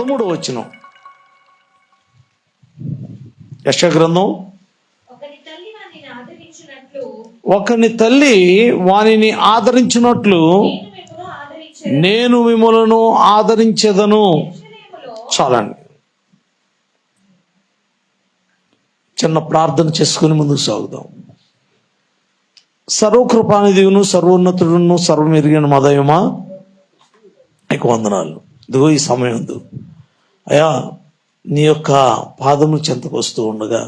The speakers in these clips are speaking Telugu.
13వ వచనం. యెషయా గ్రంథం. ఒకని తల్లి వానిని ఆదరించినట్లు నేను మిమ్మలను ఆదరించెదను. చాలండి. చిన్న ప్రార్థన చేసుకుని ముందుకు సాగుదాం. సర్వకృపానిధివును సర్వోన్నతుడును సర్వమెరిగిన మా దైవమా నీకు వందనాలు. ఇదిగో ఈ సమయం అయ్యా నీ యొక్క పాదములు చెంతకు వస్తూ ఉండగా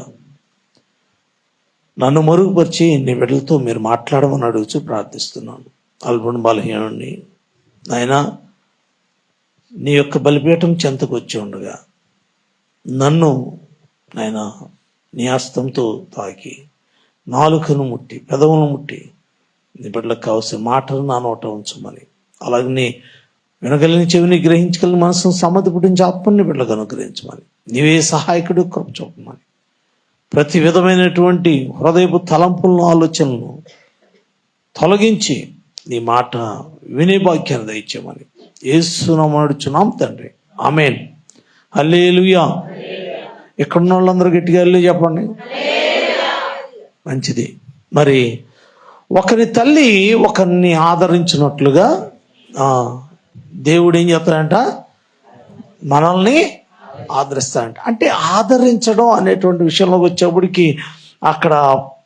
నన్ను మరుగుపరిచి నీ బిడ్డలతో మీరు మాట్లాడమని అడుగుచూ ప్రార్థిస్తున్నాను. అల్పుని బలహీనుడిని నాయనా, నీ యొక్క బలిపీఠం చెంతకు వచ్చి ఉండగా నన్ను నాయనా నీ హస్తంతో తాకి నాలుకను ముట్టి పెదవులను ముట్టి నీ బిడ్డలకు కావాల్సిన మాటలు నా నోట ఉంచమని, అలాగే వినగలిగిన చెవిని గ్రహించగలిగిన మనసును సమ్మతి పుట్టించి ఆత్మని బిడ్డలకు అనుగ్రహించమని, నీవే సహాయకుడు కృప చూపమని, ప్రతి విధమైనటువంటి హృదయపు తలంపులను ఆలోచనలను తొలగించి నీ మాట వినే భాగ్యాన్ని దయచేయమని యేసు నామమున అడుగుచున్నాం తండ్రి, ఆమేన్. హల్లెలూయా. ఎక్కడున్న వాళ్ళందరూ గట్టిగా హల్లెలూయా చెప్పండి. మంచిది. మరి ఒకరి తల్లి ఒకరిని ఆదరించినట్లుగా దేవుడు ఏం చెప్తాడంట, మనల్ని ఆదరిస్తాడంట. అంటే ఆదరించడం అనేటువంటి విషయంలోకి వచ్చేప్పటికి అక్కడ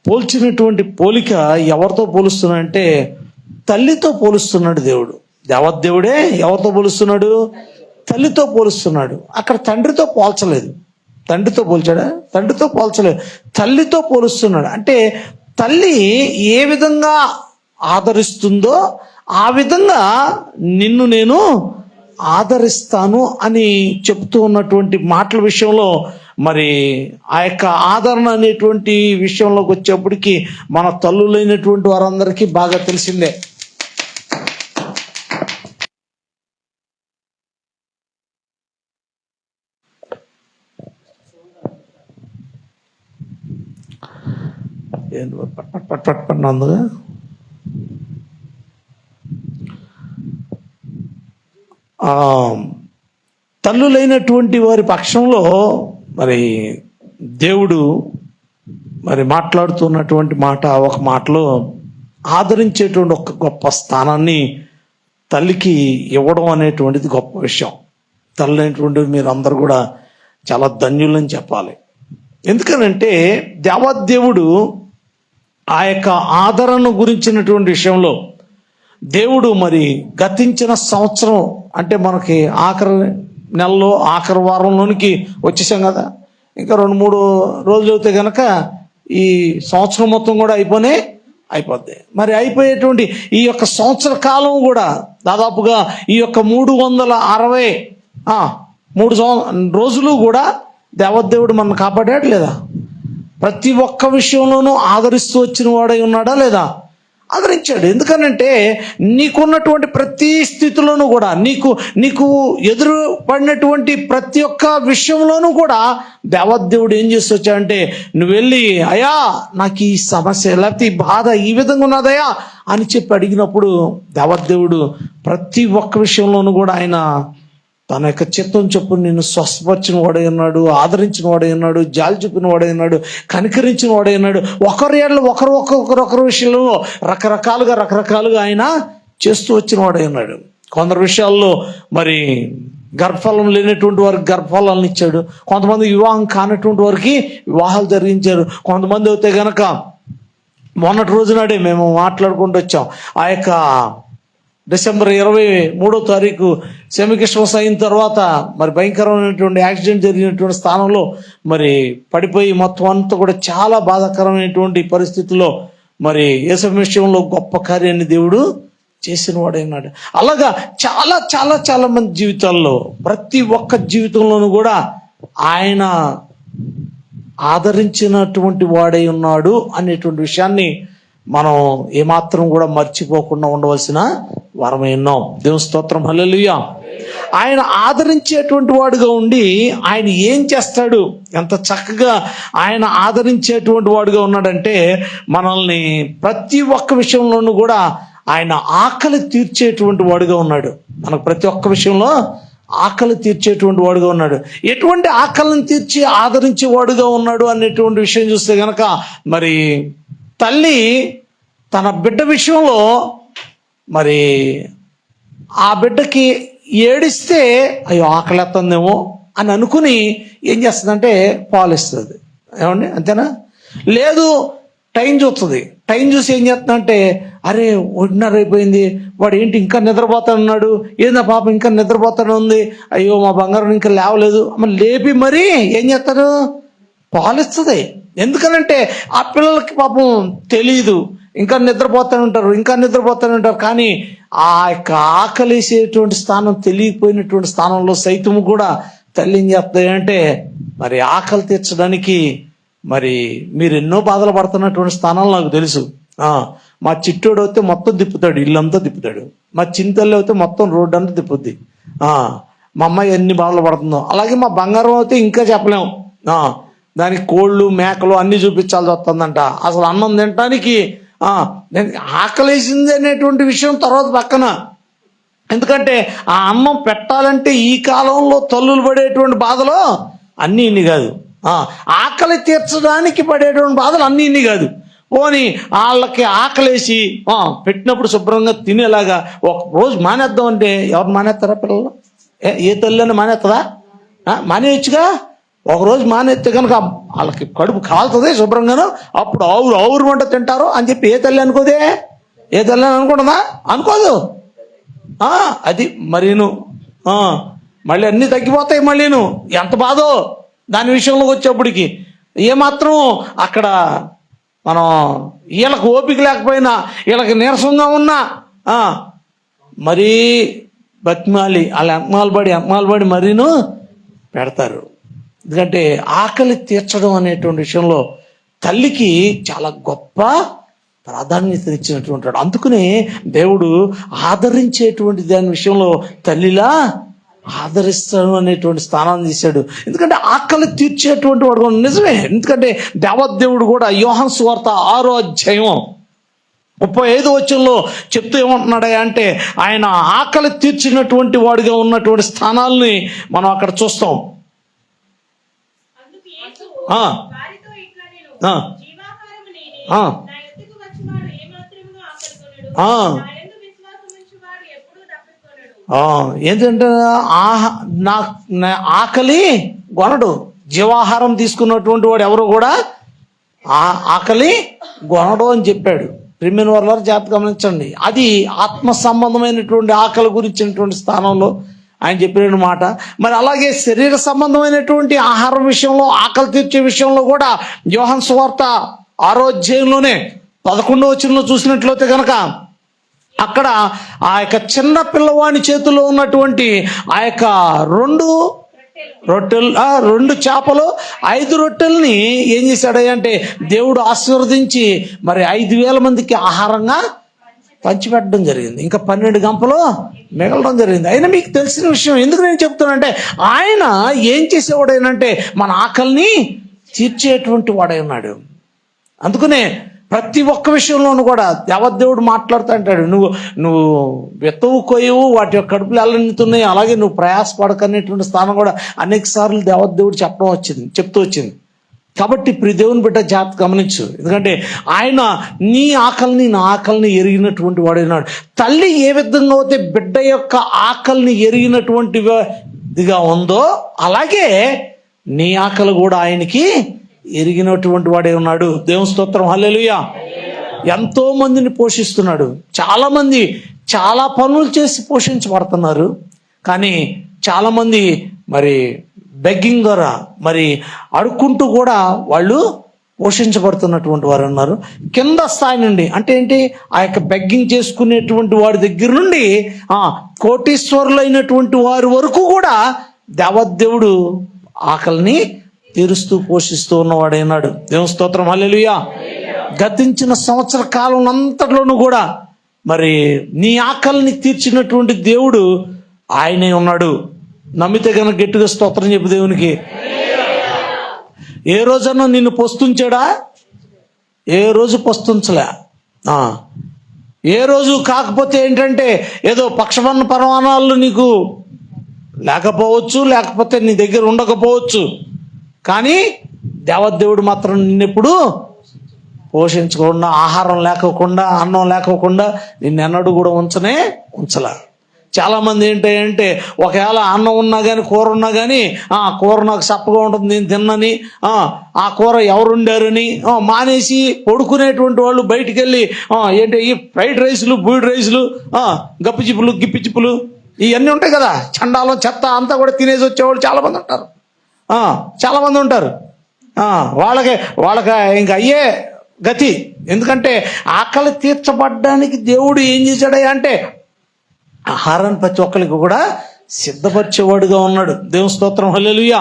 పోల్చినటువంటి పోలిక ఎవరితో పోలుస్తున్నాడంటే తల్లితో పోలుస్తున్నాడు దేవుడు. దేవదేవుడే ఎవరితో పోలుస్తున్నాడు? తల్లితో పోలుస్తున్నాడు. అక్కడ తండ్రితో పోల్చలేదు. తండ్రితో పోల్చాడా? తండ్రితో పోల్చలేదు, తల్లితో పోలుస్తున్నాడు. అంటే తల్లి ఏ విధంగా ఆదరిస్తుందో ఆ విధంగా నిన్ను నేను ఆదరిస్తాను అని చెప్తూ ఉన్నటువంటి మాటల విషయంలో మరి ఆ యొక్క ఆదరణ అనేటువంటి విషయంలోకి వచ్చేప్పటికి మన తల్లులైనటువంటి వారందరికీ బాగా తెలిసిందే. పట్టినందుగా తల్లులైనటువంటి వారి పక్షంలో మరి దేవుడు మరి మాట్లాడుతున్నటువంటి మాట, ఒక మాటలో ఆదరించేటువంటి ఒక గొప్ప స్థానాన్ని తల్లికి ఇవ్వడం అనేటువంటిది గొప్ప విషయం. తల్లి అనేటువంటి మీరు అందరూ కూడా చాలా ధన్యులని చెప్పాలి. ఎందుకనంటే దేవాదేవుడు ఆ యొక్క ఆదరణ గురించినటువంటి విషయంలో దేవుడు మరి గతించిన సంవత్సరం అంటే మనకి ఆఖరి నెలలో ఆఖరి వారంలోనికి వచ్చేసాం కదా, ఇంకా 2-3 రోజులు అయితే కనుక ఈ సంవత్సరం మొత్తం కూడా అయిపోద్ది. మరి అయిపోయేటువంటి ఈ యొక్క సంవత్సర కాలం కూడా దాదాపుగా ఈ యొక్క 363 రోజులు కూడా దేవదేవుడు మనల్ని కాపాడాడు లేదా? ప్రతి ఒక్క విషయంలోనూ ఆదరిస్తూ వచ్చిన వాడై ఉన్నాడా లేదా? ఆదరించాడు. ఎందుకనంటే నీకున్నటువంటి ప్రతి స్థితిలోనూ కూడా నీకు ఎదురు పడినటువంటి ప్రతి ఒక్క విషయంలోనూ కూడా దేవదేవుడు ఏం చేస్తూ వచ్చాడంటే, నువ్వు వెళ్ళి అయ్యా నాకు ఈ సమస్య లేకపోతే ఈ బాధ ఈ విధంగా ఉన్నదయ్యా అని చెప్పి అడిగినప్పుడు దేవదేవుడు ప్రతి ఒక్క విషయంలోనూ కూడా ఆయన తన యొక్క చిత్తం చొప్పున నిన్ను స్వస్థపరిచిన వాడై ఉన్నాడు, ఆదరించిన వాడై ఉన్నాడు, జాలి చూపిన వాడై ఉన్నాడు, కనికరించిన వాడై ఉన్నాడు. ఒకరి ఏళ్ళు ఒకరి విషయంలో రకరకాలుగా ఆయన చేస్తూ వచ్చిన వాడై ఉన్నాడు. కొందరు విషయాల్లో మరి గర్భఫలం లేనటువంటి వారికి గర్భఫలాలను ఇచ్చాడు. కొంతమంది వివాహం కానటువంటి వారికి వివాహాలు జరిగించారు. కొంతమంది అయితే గనక మొన్నటి రోజునాడే మేము మాట్లాడుకుంటూ వచ్చాం, ఆ యొక్క డిసెంబర్ 23వ తారీఖు సెమీ క్రిస్మస్ అయిన తర్వాత మరి భయంకరమైనటువంటి యాక్సిడెంట్ జరిగినటువంటి స్థానంలో మరి పడిపోయి మొత్తం అంతా కూడా చాలా బాధాకరమైనటువంటి పరిస్థితుల్లో మరి యేసు విషయంలో గొప్ప కార్యాన్ని దేవుడు చేసిన వాడైనాడు. అలాగా చాలా చాలా చాలా మంది జీవితాల్లో ప్రతి ఒక్క జీవితంలోనూ కూడా ఆయన ఆదరించినటువంటి వాడై ఉన్నాడు అనేటువంటి విషయాన్ని మనం ఏమాత్రం కూడా మర్చిపోకుండా ఉండవలసిన వారమై ఉన్నాం. దేవుని స్తోత్రం, హల్లెలూయా. ఆయన ఆదరించేటువంటి వాడుగా ఉండి ఆయన ఏం చేస్తాడు, ఎంత చక్కగా ఆయన ఆదరించేటువంటి వాడుగా ఉన్నాడంటే మనల్ని ప్రతి ఒక్క విషయంలోనూ కూడా ఆయన ఆకలి తీర్చేటువంటి వాడుగా ఉన్నాడు. మనకు ప్రతి ఒక్క విషయంలో ఆకలి తీర్చేటువంటి వాడుగా ఉన్నాడు. ఎటువంటి ఆకలిని తీర్చి ఆదరించేవాడుగా ఉన్నాడు అనేటువంటి విషయం చూస్తే గనక, మరి తల్లి తన బిడ్డ విషయంలో మరి ఆ బిడ్డకి ఏడిస్తే అయ్యో ఆకలిస్తుందేమో అని అనుకుని ఏం చేస్తుందంటే పాలిస్తుంది. ఏమండి, అంతేనా? లేదు, టైం చూస్తుంది. టైం చూసి ఏం చేస్తుందంటే, అరే 1:30 అయిపోయింది, వాడు ఏంటి ఇంకా నిద్రపోతాడున్నాడు, ఏందా పాపం ఇంకా నిద్రపోతాడు ఉంది, అయ్యో మా బంగారం ఇంకా లేవలేదు, లేపి మరీ ఏం చేస్తారు, పాలిస్తుంది. ఎందుకనంటే ఆ పిల్లలకి పాపం తెలీదు, ఇంకా నిద్రపోతూనే ఉంటారు. కానీ ఆ యొక్క ఆకలేసేటువంటి స్థానం తెలియకపోయినటువంటి స్థానంలో సైతము కూడా తల్లి ఏం చేస్తుంది అంటే, మరి ఆకలి తీర్చడానికి మరి మీరు ఎన్నో బాధలు పడుతున్నటువంటి స్థానాలు నాకు తెలుసు. మా చిట్టోడు అయితే మొత్తం తిప్పుతాడు, ఇల్లంతా తిప్పుతాడు. మా చింతల్లి అయితే మొత్తం రోడ్డు అంతా తిప్పుద్ది. మా అమ్మాయి ఎన్ని బాధలు పడుతుందో. అలాగే మా బంగారం అయితే ఇంకా చెప్పలేము. దానికి కోళ్ళు మేకలు అన్నీ చూపించాల్సి వస్తుందంట. అసలు అన్నం తినటానికి ఆకలేసింది అనేటువంటి విషయం తర్వాత పక్కన. ఎందుకంటే ఆ అన్నం పెట్టాలంటే ఈ కాలంలో తల్లులు పడేటువంటి బాధలు అన్నీ ఇన్ని కాదు. ఆకలి తీర్చడానికి పడేటువంటి బాధలు అన్నీ ఇన్ని కాదు. పోనీ వాళ్ళకి ఆకలేసి పెట్టినప్పుడు శుభ్రంగా తినేలాగా ఒక రోజు మానేద్దాం అంటే ఎవరు మానేస్తారా? పిల్లలు ఏ తల్లి అని మానేస్తుందా? మానేయచ్చుగా. ఒకరోజు మానేస్తే కనుక వాళ్ళకి కడుపు కాలుతుంది శుభ్రంగాను, అప్పుడు ఆవురు వంట తింటారు అని చెప్పి ఏ తల్లి అనుకోదే? ఏ తల్లి అని అనుకుంటుందా? అనుకోదు. అది మరీను మళ్ళీ అన్నీ తగ్గిపోతాయి. మళ్ళీను ఎంత బాధో దాని విషయంలోకి వచ్చేప్పటికి. ఏమాత్రం అక్కడ మనం వీళ్ళకి ఓపిక లేకపోయినా, వీళ్ళకి నీరసంగా ఉన్నా మరీ బతిమాలి వాళ్ళ ఎంకమాలు పడి మరీను పెడతారు. ఎందుకంటే ఆకలి తీర్చడం అనేటువంటి విషయంలో తల్లికి చాలా గొప్ప ప్రాధాన్యత ఇచ్చినటువంటి వాడు. అందుకనే దేవుడు ఆదరించేటువంటి దాని విషయంలో తల్లిలా ఆదరిస్తాడు అనేటువంటి స్థానాన్ని తీశాడు. ఎందుకంటే ఆకలి తీర్చేటువంటి వాడు నిజమే. ఎందుకంటే దేవదేవుడు కూడా యోహాను సువార్త 6వ అధ్యాయం 35వ వచనంలో చెప్తూ ఏమంటున్నాడా అంటే, ఆయన ఆకలి తీర్చినటువంటి వాడిగా ఉన్నటువంటి స్థానాల్ని మనం అక్కడ చూస్తాం. ఏంటంటే నా ఆకలి కొనడు. జీవాహారం తీసుకున్నటువంటి వాడు ఎవరు కూడా ఆకలి కొనడు అని చెప్పాడు. ప్రియమైన వారు జాగ్రత్త గమనించండి. అది ఆత్మ సంబంధమైనటువంటి ఆకలి గురించినటువంటి స్థానంలో ఆయన చెప్పిన మాట. మరి అలాగే శరీర సంబంధమైనటువంటి ఆహారం విషయంలో, ఆకలి తీర్చే విషయంలో కూడా యోహాను సువార్త 6వ అధ్యాయంలోనే 11వ వచనంలో చూసినట్లయితే కనుక, అక్కడ ఆ యొక్క చిన్న పిల్లవాడి చేతిలో ఉన్నటువంటి ఆ యొక్క 2 రొట్టెలు 2 చేపలు 5 రొట్టెల్ని ఏం చేశాడంటే దేవుడు ఆశీర్వదించి మరి 5,000 మందికి ఆహారంగా పంచిపెట్టడం జరిగింది. ఇంకా 12 గంపలు మిగలడం జరిగింది. అయినా మీకు తెలిసిన విషయం. ఎందుకు నేను చెప్తున్నానంటే, ఆయన ఏం చేసేవాడైనంటే మన ఆకలిని తీర్చేటువంటి వాడై ఉన్నాడు. అందుకనే ప్రతి ఒక్క విషయంలోనూ కూడా దేవదేవుడు మాట్లాడుతూ అంటాడు, నువ్వు వెత్తవు కొయ్యవు, వాటి యొక్క కడుపులు ఎల్లనితున్నాయి, అలాగే నువ్వు ప్రయాసపడకనేటువంటి స్థానం కూడా అనేక సార్లు దేవదేవుడు చెప్తూ వచ్చింది. కాబట్టి ప్రియ దేవుని బిడ్డ జాగ్రత్త గమనించు. ఎందుకంటే ఆయన నీ ఆకలిని నా ఆకలిని ఎరిగినటువంటి వాడైనాడు. తల్లి ఏ విధంగా అయితే బిడ్డ యొక్క ఆకలిని ఎరిగినటువంటిదిగా ఉందో, అలాగే నీ ఆకలి కూడా ఆయనకి ఎరిగినటువంటి వాడే ఉన్నాడు. దేవుని స్తోత్రం, హల్లెలూయా. ఎంతో మందిని పోషిస్తున్నాడు. చాలా మంది చాలా పనులు చేసి పోషించబడుతున్నారు. కానీ చాలా మంది మరి బెగ్గింగ్ ద్వారా మరి అడుక్కుంటూ కూడా వాళ్ళు పోషించబడుతున్నటువంటి వారు ఉన్నారు. కింద స్థాయి నుండి అంటే ఏంటి, ఆ యొక్క బెగ్గింగ్ చేసుకునేటువంటి వారి దగ్గర నుండి కోటీశ్వరులైనటువంటి వారి వరకు కూడా దేవదేవుడు ఆకలిని తీరుస్తూ పోషిస్తూ ఉన్నవాడైనాడు. దేవుని స్తోత్రం, హల్లెలూయా. గతించిన సంవత్సర కాలం అంతట్లోనూ కూడా మరి నీ ఆకలిని తీర్చినటువంటి దేవుడు ఆయనే ఉన్నాడు. నమ్మితే కనుక గట్టిగా స్తోత్రం చెప్పు దేవునికి. ఏ రోజన్నా నిన్ను పొస్తుంచాడా? ఏ రోజు పొస్తుంచలే. ఏ రోజు కాకపోతే ఏంటంటే ఏదో పక్షపన్న పరమాణాలు నీకు లేకపోవచ్చు, లేకపోతే నీ దగ్గర ఉండకపోవచ్చు, కానీ దేవదేవుడు మాత్రం నిన్నెప్పుడు పోషించకుండా, ఆహారం లేకోకుండా, అన్నం లేకోకుండా నిన్నెన్నడూ కూడా ఉంచలా. చాలామంది ఏంటంటే ఒకవేళ అన్నం ఉన్నా కానీ, కూర ఉన్నా కానీ, కూర నాకు చప్పగా ఉంటుంది నేను తిన్నని, ఆ కూర ఎవరు వండారని మానేసి పడుకునేటువంటి వాళ్ళు బయటికి వెళ్ళి ఏంటి ఈ ఫ్రైడ్ రైసులు, బూయిడ్ రైసులు, గప్పిచిప్పులు, గిప్పిచిప్పులు ఇవన్నీ ఉంటాయి కదా, చండాలం చెత్త అంతా కూడా తినేసి వచ్చేవాళ్ళు చాలామంది ఉంటారు. చాలామంది ఉంటారు. వాళ్ళకి ఇంకా అయ్యే గతి. ఎందుకంటే ఆకలి తీర్చబడ్డానికి దేవుడు ఏం చేశాడయ్యా అంటే ఆహారాన్ని ప్రతి ఒక్కరికి కూడా సిద్ధపరిచేవాడుగా ఉన్నాడు. దేవుని స్తోత్రం, హల్లెలూయా.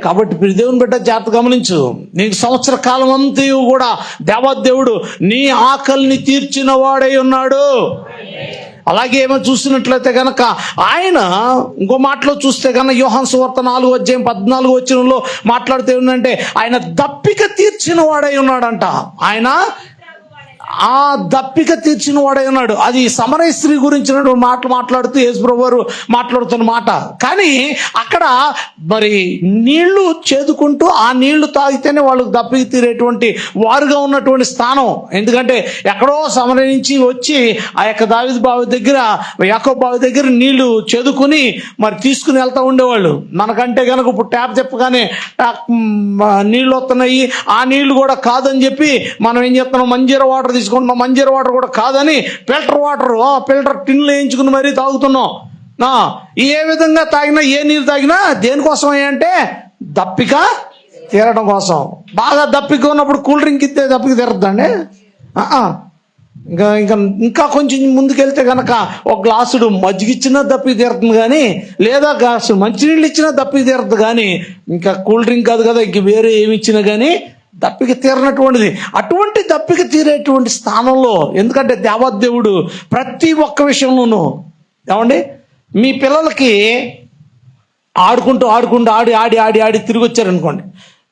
కాబట్టి ప్రియ దేవుని బిడ్డ జాగ్రత్త గమనించు. నీకు సంవత్సర కాలం అంతయు కూడా దేవదేవుడు నీ ఆకలిని తీర్చిన వాడై ఉన్నాడు. అలాగే ఏమో చూసినట్లయితే కనుక ఆయన ఇంకో మాటలో చూస్తే కనుక యోహాను సువార్త 4:14 మాట్లాడితే ఏంటంటే ఆయన దప్పిక తీర్చిన వాడై ఉన్నాడంట. ఆయన ఆ దప్పిక తీర్చిన వాడై ఉన్నాడు. అది సమరయ స్త్రీ గురించినటువంటి మాటలు మాట్లాడుతూ యేసుప్రభువు వారు మాట్లాడుతున్న మాట. కానీ అక్కడ మరి నీళ్లు చేదుకుంటూ ఆ నీళ్లు తాగితేనే వాళ్ళకు దప్పిక తీరేటువంటి వారుగా ఉన్నటువంటి స్థానం. ఎందుకంటే ఎక్కడో సమరయ నుంచి వచ్చి ఆ యొక్క దావీదు బావి దగ్గర, యాకోబు బావి దగ్గర నీళ్లు చేదుకుని మరి తీసుకుని వెళ్తూ ఉండేవాళ్ళు. మనకంటే కనుక ఇప్పుడు ట్యాప్ చెప్పగానే నీళ్ళు వస్తున్నాయి, ఆ నీళ్లు కూడా కాదని చెప్పి మనం ఏం చేస్తున్నాం, మంజీరా వాటర్ తీసుకుంటున్నాం. మంజీరా వాటర్ కూడా కాదని ఫిల్టర్ టిన్లు వేయించుకుని మరీ తాగుతున్నాం. ఏ విధంగా తాగినా, ఏ నీరు తాగినా దేనికోసం అంటే దప్పిక తీరడం కోసం. బాగా దప్పిక ఉన్నప్పుడు కూల్ డ్రింక్ ఇస్తే దప్పిక తీరద్దండి. ఇంకా కొంచెం ముందుకెళ్తే కనుక ఒక గ్లాసుడు మజ్జిగ ఇచ్చినా దప్పిక తీరుతుంది, కానీ లేదా గ్లాసు మంచినీళ్ళు ఇచ్చినా దప్పిక తీరదు. కానీ ఇంకా కూల్ డ్రింక్ కాదు కదా, ఇంక వేరే ఏమి ఇచ్చినా కానీ దప్పిక తీరనటువంటిది. అటువంటి దప్పిక తీరేటువంటి స్థానంలో, ఎందుకంటే దేవదేవుడు ప్రతి ఒక్క విషయంలోనూ ఏమండి మీ పిల్లలకి ఆడుకుంటూ ఆడి తిరిగి వచ్చారనుకోండి,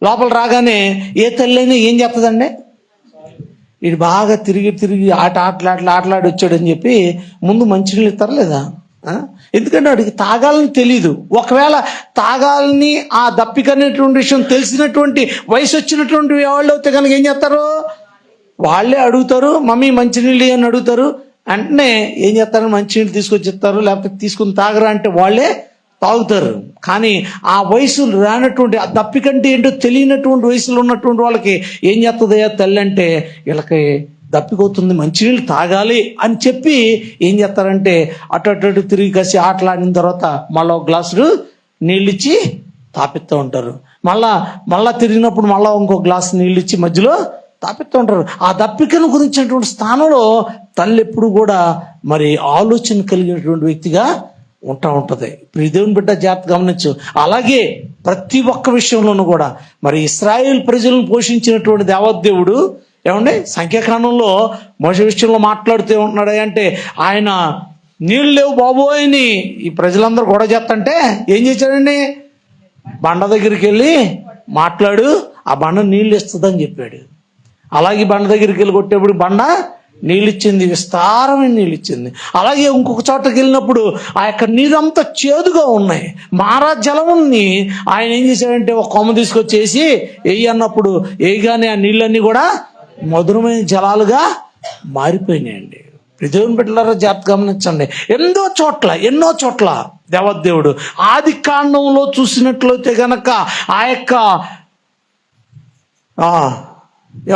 లోపల రాగానే ఏ తల్లైనా ఏం చేస్తుందండి, వీడు బాగా తిరిగి ఆటలాడి వచ్చాడని చెప్పి ముందు మంచినీళ్ళు ఇస్తారు లేదా? ఎందుకంటే వాడికి తాగాలని తెలీదు. ఒకవేళ తాగాలని ఆ దప్పిక అనేటువంటి విషయం తెలిసినటువంటి వయసు వచ్చినటువంటి వాళ్ళు అయితే కనుక ఏం చేస్తారు, వాళ్ళే అడుగుతారు, మమ్మీ మంచినీళ్ళు అని అడుగుతారు. వెంటనే ఏం చేస్తారు, మంచినీళ్ళు తీసుకొచ్చి ఇస్తారు, లేకపోతే తీసుకుని తాగరా అంటే వాళ్ళే తాగుతారు. కానీ ఆ వయసు రానటువంటి, ఆ దప్పికంటే ఏంటో తెలియనటువంటి వయసులో ఉన్నటువంటి వాళ్ళకి ఏం చేస్తుందయ్యా తల్లి అంటే, వీళ్ళకి దప్పికొస్తుంది, మంచినీళ్ళు తాగాలి అని చెప్పి ఏం చేస్తారంటే అటు తిరిగి కాసి ఆటలాడిన తర్వాత మళ్ళీ ఒక గ్లాసు నీళ్ళు ఇచ్చి తాపిస్తూ ఉంటారు. మళ్ళా తిరిగినప్పుడు మళ్ళీ ఇంకో గ్లాసు నీళ్ళు ఇచ్చి మధ్యలో తాపిస్తూ ఉంటారు. ఆ దప్పికను గురించినటువంటి స్థానంలో తల్లి ఎప్పుడు కూడా మరి ఆలోచన కలిగినటువంటి వ్యక్తిగా ఉంటుంది. ఇప్పుడు దేవుని బిడ్డ జాగ్రత్త గమనించు. అలాగే ప్రతి ఒక్క విషయంలోనూ కూడా మరి ఇశ్రాయేలు ప్రజలను పోషించినటువంటి దేవదేవుడు ఏమండి సంఖ్యాకాండంలో మోషే విషయంలో మాట్లాడుతూ ఉంటున్నాడు అంటే, ఆయన నీళ్ళు లేవు బాబోయని ఈ ప్రజలందరూ గొడవ చేస్తుంటే ఏం చేశాడండి, బండ దగ్గరికి వెళ్ళి మాట్లాడు, ఆ బండ నీళ్ళు ఇస్తుందని చెప్పాడు. అలాగే బండ దగ్గరికి వెళ్ళి కొట్టేప్పుడు బండ నీళ్ళు ఇచ్చింది, విస్తారమైన నీళ్ళు ఇచ్చింది. అలాగే ఇంకొక చోటకి వెళ్ళినప్పుడు ఆ యొక్క నీరంతా చేదుగా ఉన్నాయి. మారా జలముని ఆయన ఏం చేశాడంటే ఒక కొమ్మ తీసుకొచ్చేసి వెయ్యి అన్నప్పుడు వేయగానే ఆ నీళ్ళన్నీ కూడా మధురమైన జలాలుగా మారిపోయినాయండి. దేవుని బిడ్డలారా జాగ్రత్త గమనించండి. ఎన్నో చోట్ల దేవదేవుడు ఆది కాండంలో చూసినట్లయితే గనక ఆ యొక్క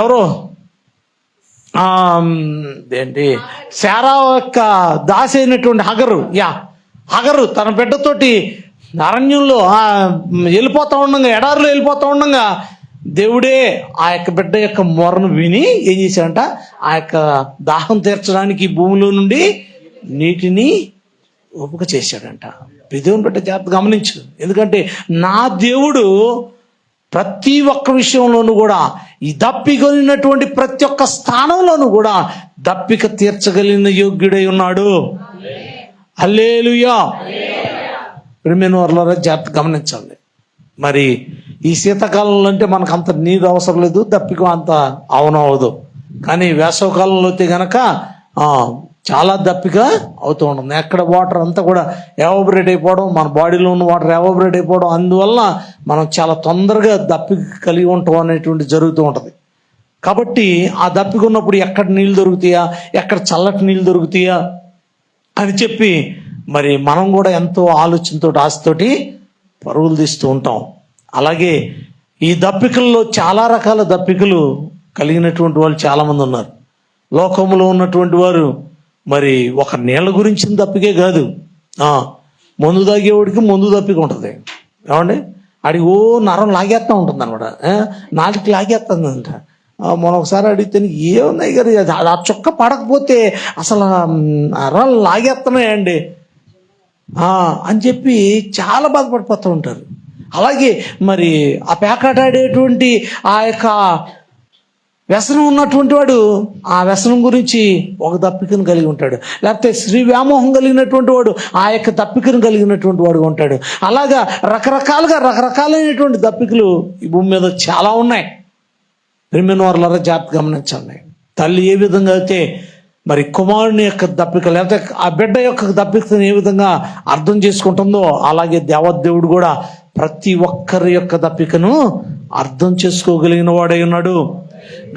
ఎవరు శారా యొక్క దాసి అయినటువంటి హగరు తన బిడ్డతోటి అరణ్యంలో వెళ్ళిపోతా ఉండగా, ఎడారిలో వెళ్ళిపోతా ఉండగా దేవుడే ఆ యొక్క బిడ్డ యొక్క మొరను విని ఏం చేశాడంట, ఆ యొక్క దాహం తీర్చడానికి భూమిలో నుండి నీటిని ఒప్పుక చేశాడంట. దేవుని బిడ్డ జాగ్రత్త గమనించు. ఎందుకంటే నా దేవుడు ప్రతి ఒక్క విషయంలోనూ కూడా ఈ దప్పికొనినటువంటి ప్రతి ఒక్క స్థానంలోనూ కూడా దప్పిక తీర్చగలిగిన యోగ్యుడై ఉన్నాడు. హల్లెలూయా. ప్రియమైన వారలారా జాగ్రత్త గమనించండి. మరి ఈ శీతాకాలంలో అంటే మనకు అంత నీరు అవసరం లేదు, దప్పిక అంత అవనవదు. కానీ వేసవకాలంలో అయితే గనక చాలా దప్పిక అవుతూ ఉంటుంది. ఎక్కడ వాటర్ అంతా కూడా ఎవాబరేట్ అయిపోవడం, మన బాడీలో ఉన్న వాటర్ ఎవాబరేట్ అయిపోవడం, అందువల్ల మనం చాలా తొందరగా దప్పిక కలిగి ఉంటాం అనేటువంటి జరుగుతూ ఉంటుంది. కాబట్టి ఆ దప్పిక ఉన్నప్పుడు ఎక్కడ నీళ్ళు దొరుకుతాయా, ఎక్కడ చల్లటి నీళ్ళు దొరుకుతాయా అని చెప్పి మరి మనం కూడా ఎంతో ఆలోచనతో ఆశతోటి పరుగులు తీస్తూ ఉంటాం. అలాగే ఈ దప్పికల్లో చాలా రకాల దప్పికలు కలిగినటువంటి వాళ్ళు చాలామంది ఉన్నారు. లోకంలో ఉన్నటువంటి వారు మరి ఒక నీళ్ళ గురించిన దప్పికే కాదు, మందు తాగేవాడికి మందు దప్పిక ఉంటుంది. ఏమండి, అడిగి ఓ నరం లాగేస్తూ ఉంటుంది అనమాట, నాలుగు లాగేస్తుందంట. మనం ఒకసారి అడిగితే ఏమున్నాయి గారు, ఆ చుక్క పడకపోతే అసలు నరాలు లాగేస్తున్నాయండి అని చెప్పి చాలా బాధపడిపోతూ ఉంటారు. అలాగే మరి ఆ పేకాటాడేటువంటి ఆ యొక్క వ్యసనం ఉన్నటువంటి వాడు ఆ వ్యసనం గురించి ఒక దప్పికను కలిగి ఉంటాడు. లేకపోతే స్త్రీ వ్యామోహం కలిగినటువంటి వాడు ఆ యొక్క దప్పికను కలిగినటువంటి వాడుగా ఉంటాడు. అలాగా రకరకాలైనటువంటి దప్పికలు ఈ భూమి మీద చాలా ఉన్నాయి. ప్రియమైన వారులారా, జాగ్రత్త గమనించండి. తల్లి ఏ విధంగా అయితే మరి కుమారుని యొక్క దప్పిక లేకపోతే ఆ బిడ్డ యొక్క దప్పికను ఏ విధంగా అర్థం చేసుకుంటుందో, అలాగే దేవదేవుడు కూడా ప్రతి ఒక్కరి యొక్క దప్పికను అర్థం చేసుకోగలిగిన వాడై ఉన్నాడు.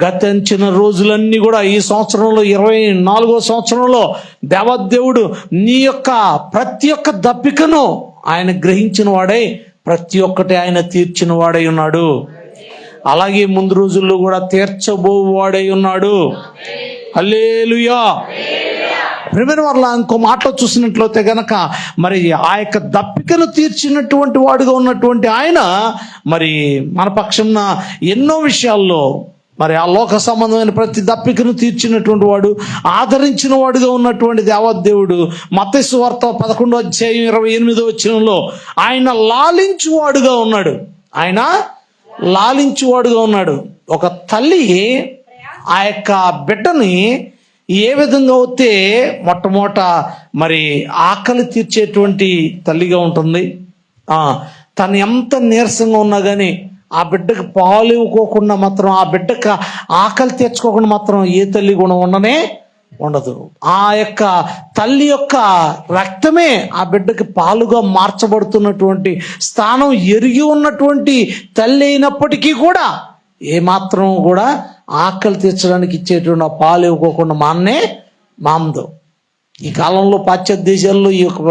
గతించిన రోజులన్నీ కూడా ఈ సంవత్సరంలో 24వ సంవత్సరంలో దేవదేవుడు నీ యొక్క ప్రతి ఒక్క దప్పికను ఆయన గ్రహించిన వాడై ప్రతి ఒక్కటి ఆయన తీర్చిన వాడై ఉన్నాడు. అలాగే ముందు రోజుల్లో కూడా తీర్చబోవాడై ఉన్నాడు. హల్లెలూయా. ప్రియమైన వారులా, ఇంకో మాటలో చూసినట్లయితే గనక మరి ఆ యొక్క దప్పికను తీర్చినటువంటి వాడుగా ఉన్నటువంటి ఆయన మరి మన పక్షంన ఎన్నో విషయాల్లో మరి ఆ లోక సంబంధమైన ప్రతి దప్పికను తీర్చినటువంటి వాడు, ఆదరించిన వాడుగా ఉన్నటువంటి దేవదేవుడు మత్తయి సువార్త 11:28 ఆయన లాలించువాడుగా ఉన్నాడు. ఆయన లాలించువాడుగా ఉన్నాడు. ఒక తల్లి ఆ యొక్క బిడ్డని ఏ విధంగా అయితే మొట్టమొదట మరి ఆకలి తీర్చేటువంటి తల్లిగా ఉంటుంది. తను ఎంత నీరసంగా ఉన్నా కానీ ఆ బిడ్డకు పాలు ఇవ్వకోకుండా మాత్రం, ఆ బిడ్డకు ఆకలి తీర్చుకోకుండా మాత్రం ఏ తల్లి కూడా ఉండదు. ఆ యొక్క తల్లి యొక్క రక్తమే ఆ బిడ్డకి పాలుగా మార్చబడుతున్నటువంటి స్థానం ఎరిగి ఉన్నటువంటి తల్లి అయినప్పటికీ కూడా ఏమాత్రం కూడా ఆకలి తీర్చడానికి ఇచ్చేటువంటి ఆ పాలు ఇవ్వకోకుండా మాందో. ఈ కాలంలో పాశ్చాత్య దేశాల్లో ఈ యొక్క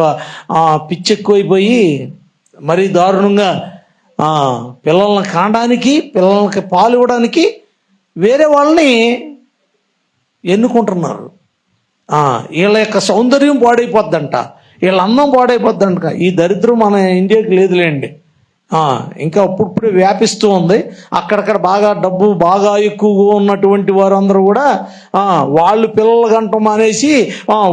పిచ్చెక్కువైపోయి మరీ దారుణంగా పిల్లల్ని కానడానికి, పిల్లలకి పాలు ఇవ్వడానికి వేరే వాళ్ళని ఎన్నుకుంటున్నారు. వీళ్ళ యొక్క సౌందర్యం పాడైపోద్దంట, వీళ్ళ అందం పాడైపోద్దంట. ఈ దరిద్రం మన ఇండియాకి లేదులేండి, ఇంకా ఇప్పుడే వ్యాపిస్తూ ఉంది. అక్కడక్కడ బాగా డబ్బు బాగా ఎక్కువగా ఉన్నటువంటి వారందరూ కూడా వాళ్ళు పిల్లలు కంటం అనేసి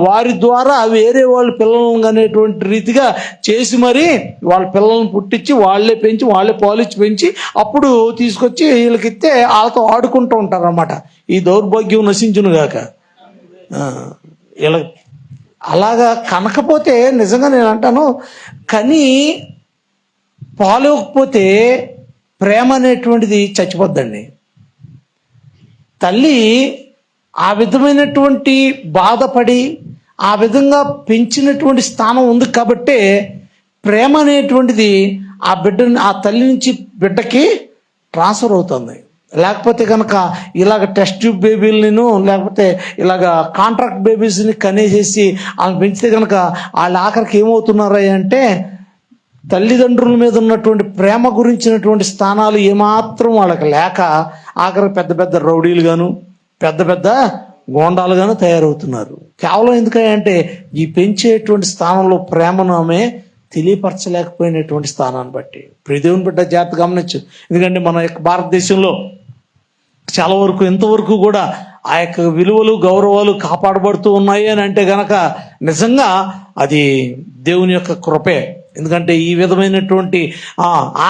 వారి ద్వారా వేరే వాళ్ళు పిల్లలను కనేటువంటి రీతిగా చేసి మరి వాళ్ళ పిల్లలను పుట్టించి వాళ్ళే పెంచి వాళ్ళే పాలిచ్చి పెంచి అప్పుడు తీసుకొచ్చి వీళ్ళకి ఇస్తే వాళ్ళతో ఆడుకుంటూ ఉంటారు అన్నమాట. ఈ దౌర్భాగ్యం నశించును గాక. ఇలా అలాగా కనకపోతే నిజంగా నేను అంటాను, కానీ పాలు ఇవ్వకపోతే ప్రేమ అనేటువంటిది చచ్చిపోద్దండి. తల్లి ఆ విధమైనటువంటి బాధపడి ఆ విధంగా పెంచినటువంటి స్థానం ఉంది కాబట్టే ప్రేమ అనేటువంటిది ఆ తల్లి నుంచి బిడ్డకి ట్రాన్స్ఫర్ అవుతుంది. లేకపోతే కనుక ఇలాగ టెస్ట్ ట్యూబ్ బేబీలను లేకపోతే ఇలాగ కాంట్రాక్ట్ బేబీస్ని కనేసేసి వాళ్ళని పెంచితే కనుక వాళ్ళు ఆఖరికి ఏమవుతున్నారా అంటే తల్లిదండ్రుల మీద ఉన్నటువంటి ప్రేమ గురించినటువంటి స్థానాలు ఏమాత్రం వాళ్ళకి లేక ఆఖరికి పెద్ద పెద్ద రౌడీలు గాను పెద్ద పెద్ద గోండాలు గాను తయారవుతున్నారు. కేవలం ఎందుకంటే ఈ పెంచేటువంటి స్థానంలో ప్రేమను ఆమె తెలియపరచలేకపోయినటువంటి స్థానాన్ని బట్టి. దేవుని బిడ్డ జాగ్రత్త గమనించు. ఎందుకంటే మన యొక్క భారతదేశంలో చాలా వరకు ఇంతవరకు కూడా ఆ యొక్క విలువలు గౌరవాలు కాపాడబడుతూ ఉన్నాయి అని అంటే గనక నిజంగా అది దేవుని యొక్క కృపే. ఎందుకంటే ఈ విధమైనటువంటి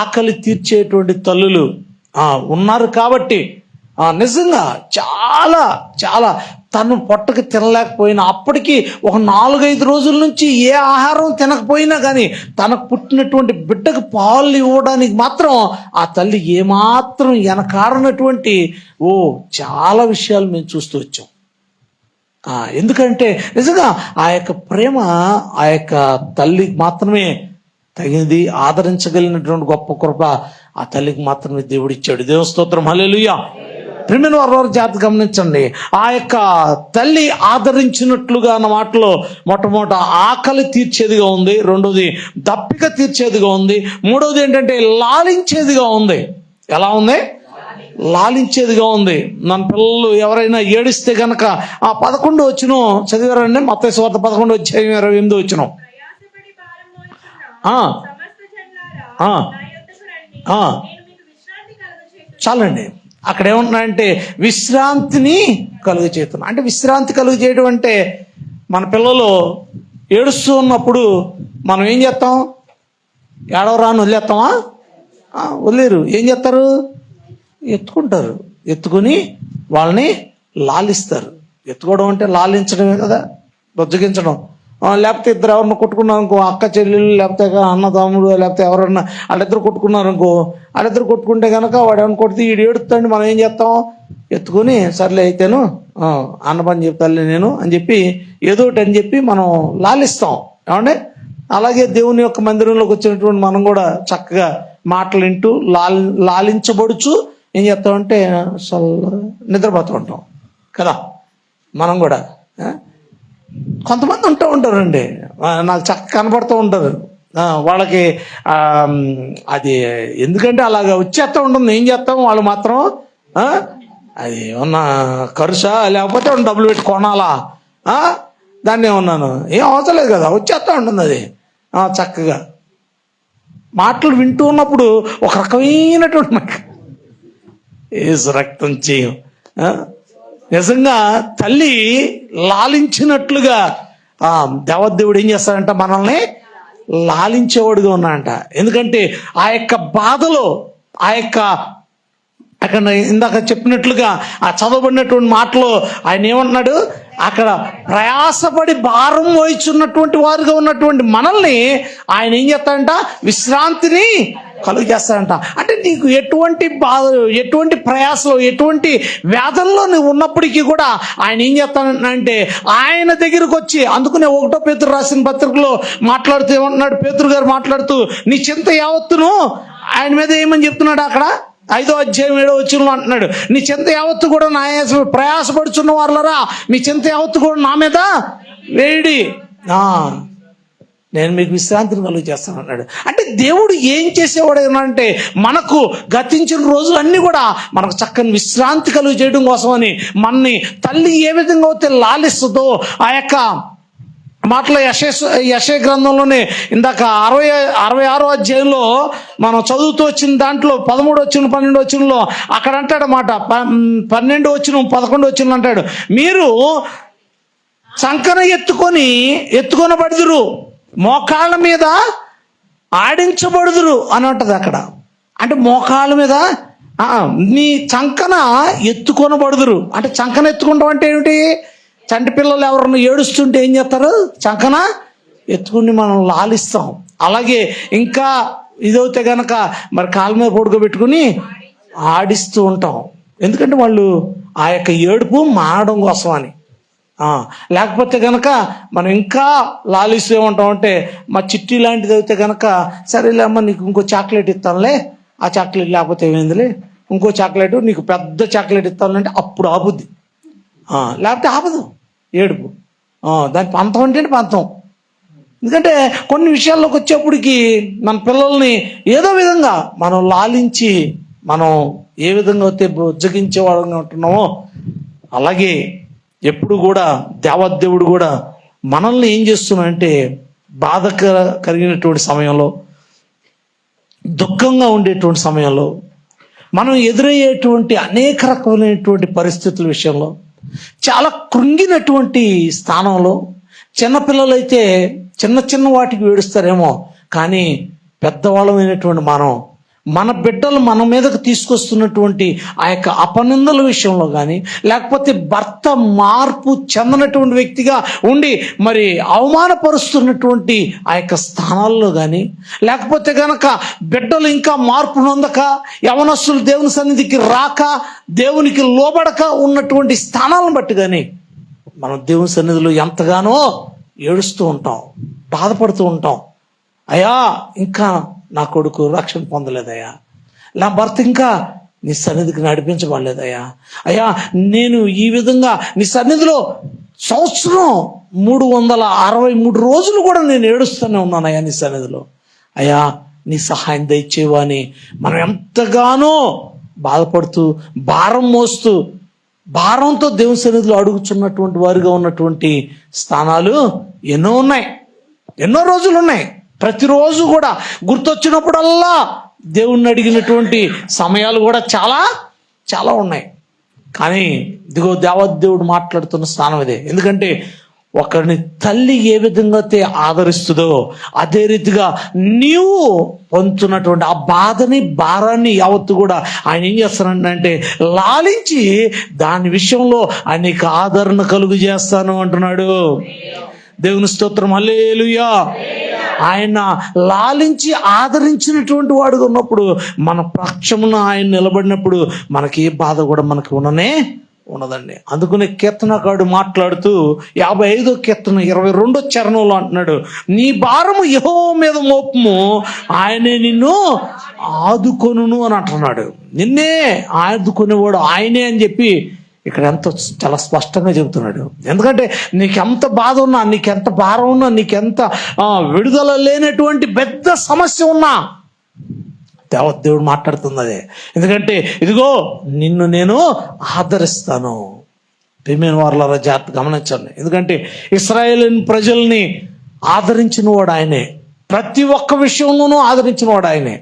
ఆకలి తీర్చేటువంటి తల్లులు ఉన్నారు కాబట్టి నిజంగా చాలా చాలా తను పొట్టకి తినలేకపోయినా అప్పటికి ఒక 4-5 రోజుల నుంచి ఏ ఆహారం తినకపోయినా కానీ తనకు పుట్టినటువంటి బిడ్డకు పాలు ఇవ్వడానికి మాత్రం ఆ తల్లి ఏమాత్రం వెనకాడనటువంటి చాలా విషయాలు మేము చూస్తూ వచ్చాం. ఎందుకంటే నిజంగా ఆ యొక్క ప్రేమ ఆ యొక్క తల్లికి మాత్రమే తగినది, ఆదరించగలిగినటువంటి గొప్ప కృప ఆ తల్లికి మాత్రమే దేవుడు ఇచ్చాడు. దేవుని స్తోత్రం, హల్లెలూయా. ప్రియమైన వారు జాగ్రత్త గమనించండి. ఆ యొక్క తల్లి ఆదరించినట్లుగా అన్న మాటలో మొట్టమొదట ఆకలి తీర్చేదిగా ఉంది, రెండోది దప్పిక తీర్చేదిగా ఉంది, మూడోది ఏంటంటే లాలించేదిగా ఉంది. ఎలా ఉంది? లాలించేదిగా ఉంది. మన పిల్లలు ఎవరైనా ఏడిస్తే గనక 11 వచ్చిన చదివారండి, మత్తయి సువార్త 11:28 వచ్చిన. చాలండి. అక్కడ ఏమంటున్నాయంటే విశ్రాంతిని కలుగు చేస్తున్నా. అంటే విశ్రాంతి కలుగు చేయడం అంటే మన పిల్లలు ఏడుస్తూ ఉన్నప్పుడు మనం ఏం చేస్తాం? ఏడవరా అని వదిలేస్తామా? వదిలేరు. ఏం చేస్తారు? ఎత్తుకుంటారు. ఎత్తుకుని వాళ్ళని లాలిస్తారు. ఎత్తుకోవడం అంటే లాలించడమే కదా, బుజ్జగించడం. లేకపోతే ఇద్దరు ఎవరన్నా కొట్టుకున్నారు అనుకో, అక్క చెల్లెలు లేకపోతే అన్నదమ్ముడు లేకపోతే ఎవరన్నా వాళ్ళిద్దరు కొట్టుకున్నారు అనుకో, వాళ్ళిద్దరు కొట్టుకుంటే కనుక వాడు ఏమైనా కొడితే వీడు ఏడుతాడు. మనం ఏం చేస్తాం? ఎత్తుకొని సర్లే అయితేను అన్న పని చెప్తాలే నేను అని చెప్పి ఏదో ఒకటి అని చెప్పి మనం లాలిస్తాం. ఏమంటే అలాగే దేవుని యొక్క మందిరంలోకి వచ్చినటువంటి మనం కూడా చక్కగా మాటలు వింటూ లాలించబడుచు ఏం చేస్తామంటే నిద్రపోతూ ఉంటాం కదా. మనం కూడా కొంతమంది ఉంటారండి, నాకు చక్కగా కనబడుతూ ఉంటారు. వాళ్ళకి అది ఎందుకంటే అలాగ వచ్చేస్తూ ఉంటుంది. ఏం చేస్తాం? వాళ్ళు మాత్రం అది ఏమన్నా ఖర్చా లేకపోతే డబ్బులు పెట్టి కొనాలా, దాన్ని ఏమన్నాను ఏం అవసరం లేదు కదా, వచ్చేస్తూ ఉంటుంది అది. చక్కగా మాటలు వింటూ ఉన్నప్పుడు ఒక రకమైనటువంటి ఏసు రక్తం చేయం. నిజంగా తల్లి లాలించినట్లుగా దేవదేవుడు ఏం చేస్తాడంట? మనల్ని లాలించేవాడుగా ఉన్నాడంట. ఎందుకంటే ఆ యొక్క బాధలో ఆ యొక్క అక్కడ ఇందాక చెప్పినట్లుగా ఆ చదవబడినటువంటి మాటలో ఆయన ఏమంటున్నాడు? అక్కడ ప్రయాసపడి భారం వహించున్నటువంటి వారుగా ఉన్నటువంటి మనల్ని ఆయన ఏం చేస్తాడంట? విశ్రాంతిని కలుగు చేస్తాడంట. అంటే నీకు ఎటువంటి బాధ, ఎటువంటి ప్రయాసలో, ఎటువంటి వేదనలో నువ్వు ఉన్నప్పటికీ కూడా ఆయన ఏం చేస్తానంటే ఆయన దగ్గరకు వచ్చి, అందుకునే 1 పేతురు రాసిన పత్రికలో మాట్లాడుతూ ఏమంటున్నాడు? పేతురు గారు మాట్లాడుతూ నీ చింత యావత్తును ఆయన మీద ఏమని చెప్తున్నాడు? అక్కడ 5వ అధ్యాయం 7వ వచనంలో అంటున్నాడు, నీ చింత యావత్తు కూడా నా ప్రయాసపడుచున్న వారులరా మీ చింత యావత్తు కూడా నా మీద వేడి, నేను మీకు విశ్రాంతిని కలుగు చేస్తాను అన్నాడు. అంటే దేవుడు ఏం చేసేవాడు అంటే మనకు గతించిన రోజులన్నీ కూడా మనకు చక్కని విశ్రాంతి కలుగు చేయడం కోసమని మనని తల్లి ఏ విధంగా అయితే లాలిస్తుందో ఆ యొక్క మాటలో యెషయా గ్రంథంలోనే ఇందాక 66వ అధ్యాయంలో మనం చదువుతూ వచ్చిన దాంట్లో 13 వచ్చిన 12 వచ్చినలో అక్కడ అంటాడు మాట, 12 వచ్చిన 11 వచ్చిన అంటాడు, మీరు చంకన ఎత్తుకొనబడుదురు, మోకాళ్ళ మీద ఆడించబడుదురు అని ఉంటుంది అక్కడ. అంటే మోకాళ్ళ మీద నీ చంకన ఎత్తుకొనబడుదురు. అంటే చంకన ఎత్తుకుంటాం అంటే ఏమిటి? చంటి పిల్లలు ఎవరన్నా ఏడుస్తుంటే ఏం చేస్తారు? చంకన ఎత్తుకుని మనం లాలిస్తాం. అలాగే ఇంకా ఇదవుతే గనక మరి కాళ్ళ మీద పడుకోబెట్టుకుని ఆడిస్తూ ఉంటాం. ఎందుకంటే వాళ్ళు ఆ యొక్క ఏడుపు మానడం కోసం అని. లేకపోతే కనుక మనం ఇంకా లాలిస్తూ ఏమంటాం అంటే మా చిట్టి లాంటిది అయితే కనుక సరేలే అమ్మ నీకు ఇంకో చాక్లెట్ ఇస్తానులే, ఆ చాక్లెట్ లేకపోతే ఏమైందిలే, ఇంకో చాక్లెట్ నీకు పెద్ద చాక్లెట్ ఇస్తానులే అంటే అప్పుడు ఆపుద్ది, లేకపోతే ఆపదు ఏడుపు. దాని పంతం అంటే పంతం. ఎందుకంటే కొన్ని విషయాల్లోకి వచ్చేప్పటికి మన పిల్లల్ని ఏదో విధంగా మనం లాలించి మనం ఏ విధంగా అయితే బుజ్జగించే వాళ్ళగా ఉంటున్నామో అలాగే ఎప్పుడు కూడా దేవదేవుడు కూడా మనల్ని ఏం చేస్తున్నాడంటే బాధ కలిగినటువంటి సమయంలో, దుఃఖంగా ఉండేటువంటి సమయంలో, మనం ఎదురయ్యేటువంటి అనేక రకమైనటువంటి పరిస్థితుల విషయంలో, చాలా కృంగినటువంటి స్థానంలో, చిన్నపిల్లలైతే చిన్న వాటికి ఏడుస్తారేమో, కానీ పెద్దవాళ్ళమైనటువంటి మన బిడ్డలు మన మీదకు తీసుకొస్తున్నటువంటి ఆ యొక్క అపనిందల విషయంలో కానీ, లేకపోతే భర్త మార్పు చెందనటువంటి వ్యక్తిగా ఉండి మరి అవమానపరుస్తున్నటువంటి ఆ యొక్క స్థానాల్లో కానీ, లేకపోతే కనుక బిడ్డలు ఇంకా మార్పు నొందక, యవనస్తులు దేవుని సన్నిధికి రాక, దేవునికి లోబడక ఉన్నటువంటి స్థానాలను బట్టి కానీ మనం దేవుని సన్నిధిలో ఎంతగానో ఏడుస్తూ ఉంటాం, బాధపడుతూ ఉంటాం. అయ్యా ఇంకా నా కొడుకు రక్షణ పొందలేదయ్యా, నా భర్త ఇంకా నీ సన్నిధికి నడిపించబడలేదయ్యా, అయ్యా నేను ఈ విధంగా నీ సన్నిధిలో సంవత్సరం 363 రోజులు కూడా నేను ఏడుస్తూనే ఉన్నానయ్యా నీ సన్నిధిలో. అయ్యా నీ సహాయం దయచేవా అని మనం ఎంతగానో బాధపడుతూ భారం మోస్తూ భారంతో దేవుని సన్నిధిలో అడుగుచున్నటువంటి వారిగా ఉన్నటువంటి స్థానాలు ఎన్నో ఉన్నాయి, ఎన్నో రోజులు ఉన్నాయి. ప్రతిరోజు కూడా గుర్తొచ్చినప్పుడల్లా దేవుణ్ణి అడిగినటువంటి సమయాలు కూడా చాలా చాలా ఉన్నాయి. కానీ ఇదిగో దేవదేవుడు మాట్లాడుతున్న స్థానం ఇదే. ఎందుకంటే ఒకరిని తల్లి ఏ విధంగా అయితే ఆదరిస్తుందో అదే రీతిగా నీవు పొందుతున్నటువంటి ఆ బాధని భారాన్ని యావత్తు కూడా ఆయన ఏం చేస్తానంటే లాలించి దాని విషయంలో ఆయనకి ఆదరణ కలుగు చేస్తాను అంటున్నాడు. దేవుని స్తోత్రం, హల్లెలూయా. ఆయన లాలించి ఆదరించినటువంటి వాడుగా ఉన్నప్పుడు మన పక్షమున ఆయన నిలబడినప్పుడు మనకి ఏ బాధ కూడా మనకి ఉండదండి. అందుకనే కీర్తనకారుడు మాట్లాడుతూ 55వ కీర్తన 22వ చరణంలో అంటున్నాడు, నీ భారము యెహోవా మీద మోపము, ఆయనే నిన్ను ఆదుకొనును అని అంటున్నాడు. నిన్నే ఆదుకునేవాడు ఆయనే అని చెప్పి ఇక్కడ ఎంతో చాలా స్పష్టంగా చెబుతున్నాడు. ఎందుకంటే నీకెంత బాధ ఉన్నా, నీకెంత భారం ఉన్నా, నీకెంత విడుదల లేనటువంటి పెద్ద సమస్య ఉన్నా దేవుడు మాట్లాడుతుంది అదే. ఎందుకంటే ఇదిగో నిన్ను నేను ఆదరిస్తాను. ప్రియమైన వారలారా జాగ్రత్త గమనించండి. ఎందుకంటే ఇశ్రాయేలు ప్రజల్ని ఆదరించిన వాడు ఆయనే, ప్రతి ఒక్క విషయంలోనూ ఆదరించిన వాడు ఆయనే.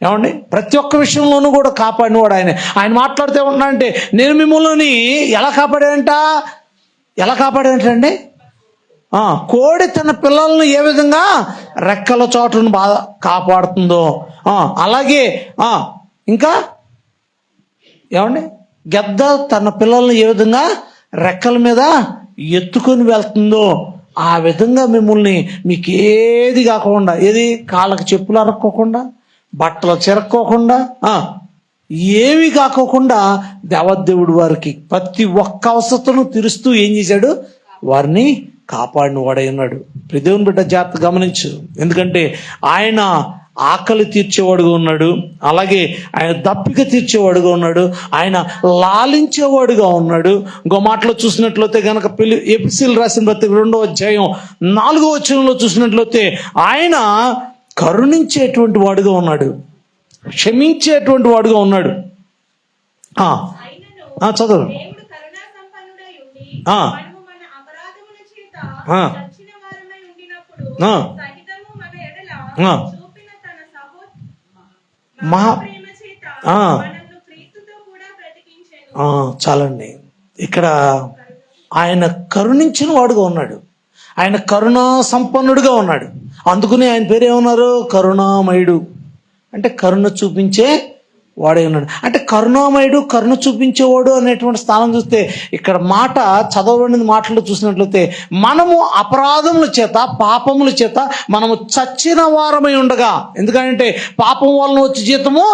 ఏమండి, ప్రతి ఒక్క విషయంలోనూ కూడా కాపాడినవాడు ఆయనే. ఆయన మాట్లాడితే ఉన్నా అంటే నేను మిమ్మల్ని ఎలా కాపాడానంటే కోడి తన పిల్లలను ఏ విధంగా రెక్కల చోటును బాగా కాపాడుతుందో అలాగే ఇంకా ఏమండి గద్ద తన పిల్లల్ని ఏ విధంగా రెక్కల మీద ఎత్తుకొని వెళ్తుందో ఆ విధంగా మిమ్మల్ని మీకు ఏది కాకుండా, ఏది కాళ్ళకి చెప్పులు అరక్కోకుండా, బట్టలు చెరక్కోకుండా, ఏవి కాకోకుండా దేవదేవుడు వారికి ప్రతి ఒక్క అవసరతను తీరుస్తూ ఏం చేశాడు, వారిని కాపాడిన వాడై ఉన్నాడు. దేవుని బిడ్డ జాగ్రత్త గమనించు. ఎందుకంటే ఆయన ఆకలి తీర్చేవాడుగా ఉన్నాడు, అలాగే ఆయన దప్పిక తీర్చేవాడుగా ఉన్నాడు, ఆయన లాలించేవాడుగా ఉన్నాడు. ఇంకో మాటలో చూసినట్లయితే కనుక ఎఫెసీయులకు రాసిన పత్రిక 2వ అధ్యాయం 4వ వచనంలో చూసినట్లయితే ఆయన కరుణించేటువంటి వాడుగా ఉన్నాడు, క్షమించేటువంటి వాడుగా ఉన్నాడు. చదువు. చాలండి. ఇక్కడ ఆయన కరుణించిన వాడుగా ఉన్నాడు, ఆయన కరుణా సంపన్నుడుగా ఉన్నాడు. అందుకని ఆయన పేరు ఏమన్నారు, కరుణామయుడు. అంటే కరుణ చూపించే వాడే ఉన్నాడు. అంటే కరుణామయుడు, కరుణ చూపించేవాడు అనేటువంటి స్థానం చూస్తే ఇక్కడ మాట చదవబడిన మాటలు చూసినట్లయితే మనము అపరాధముల చేత, పాపముల చేత మనము చచ్చిన వారమై ఉండగా, ఎందుకంటే పాపం వలన వచ్చే జీతము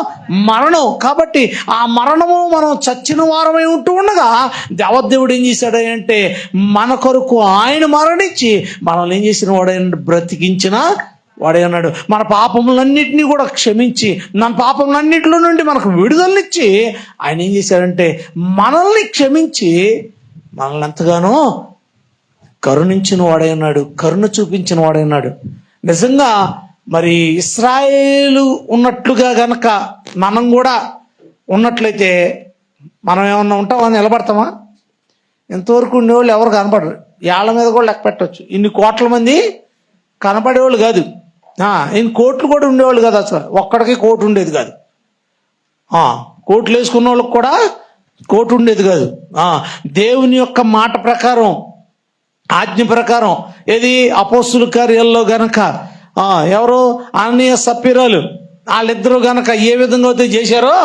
మరణం, కాబట్టి ఆ మరణము మనం చచ్చిన వారమై ఉంటూ ఉండగా దేవదేవుడు ఏం చేశాడు అంటే మన కొరకు ఆయన మరణించి మనల్ని ఏం చేసిన వాడైనా బ్రతికించిన వాడే ఉన్నాడు. మన పాపములన్నింటినీ కూడా క్షమించి మన పాపములన్నింటిలో నుండి మనకు విడుదలనిచ్చి ఆయన ఏం చేశాడంటే మనల్ని క్షమించి మనల్ని ఎంతగానో కరుణించిన వాడే ఉన్నాడు, కరుణ చూపించిన వాడే ఉన్నాడు. నిజంగా మరి ఇశ్రాయేలు ఉన్నట్లుగా గనక మనం కూడా ఉన్నట్లయితే మనం ఏమన్నా ఉంటామా, నిలబడతామా? ఎంతవరకు ఉండేవాళ్ళు ఎవరు కనపడరు, ఏళ్ల మీద కూడా లెక్క పెట్టవచ్చు. ఇన్ని కోట్ల మంది కనపడేవాళ్ళు కాదు, ఇన్ని కోట్లు కూడా ఉండేవాళ్ళు కాదు, అసలు ఒక్కడికి కోటు ఉండేది కాదు, కోట్లు వేసుకున్న వాళ్ళకి కూడా కోటు ఉండేది కాదు. దేవుని యొక్క మాట ప్రకారం, ఆజ్ఞ ప్రకారం, ఏది అపోస్తుల కార్యాల్లో గనక ఎవరు అననీయ సప్పీరాలు వాళ్ళిద్దరూ గనక ఏ విధంగా అయితే చేశారో,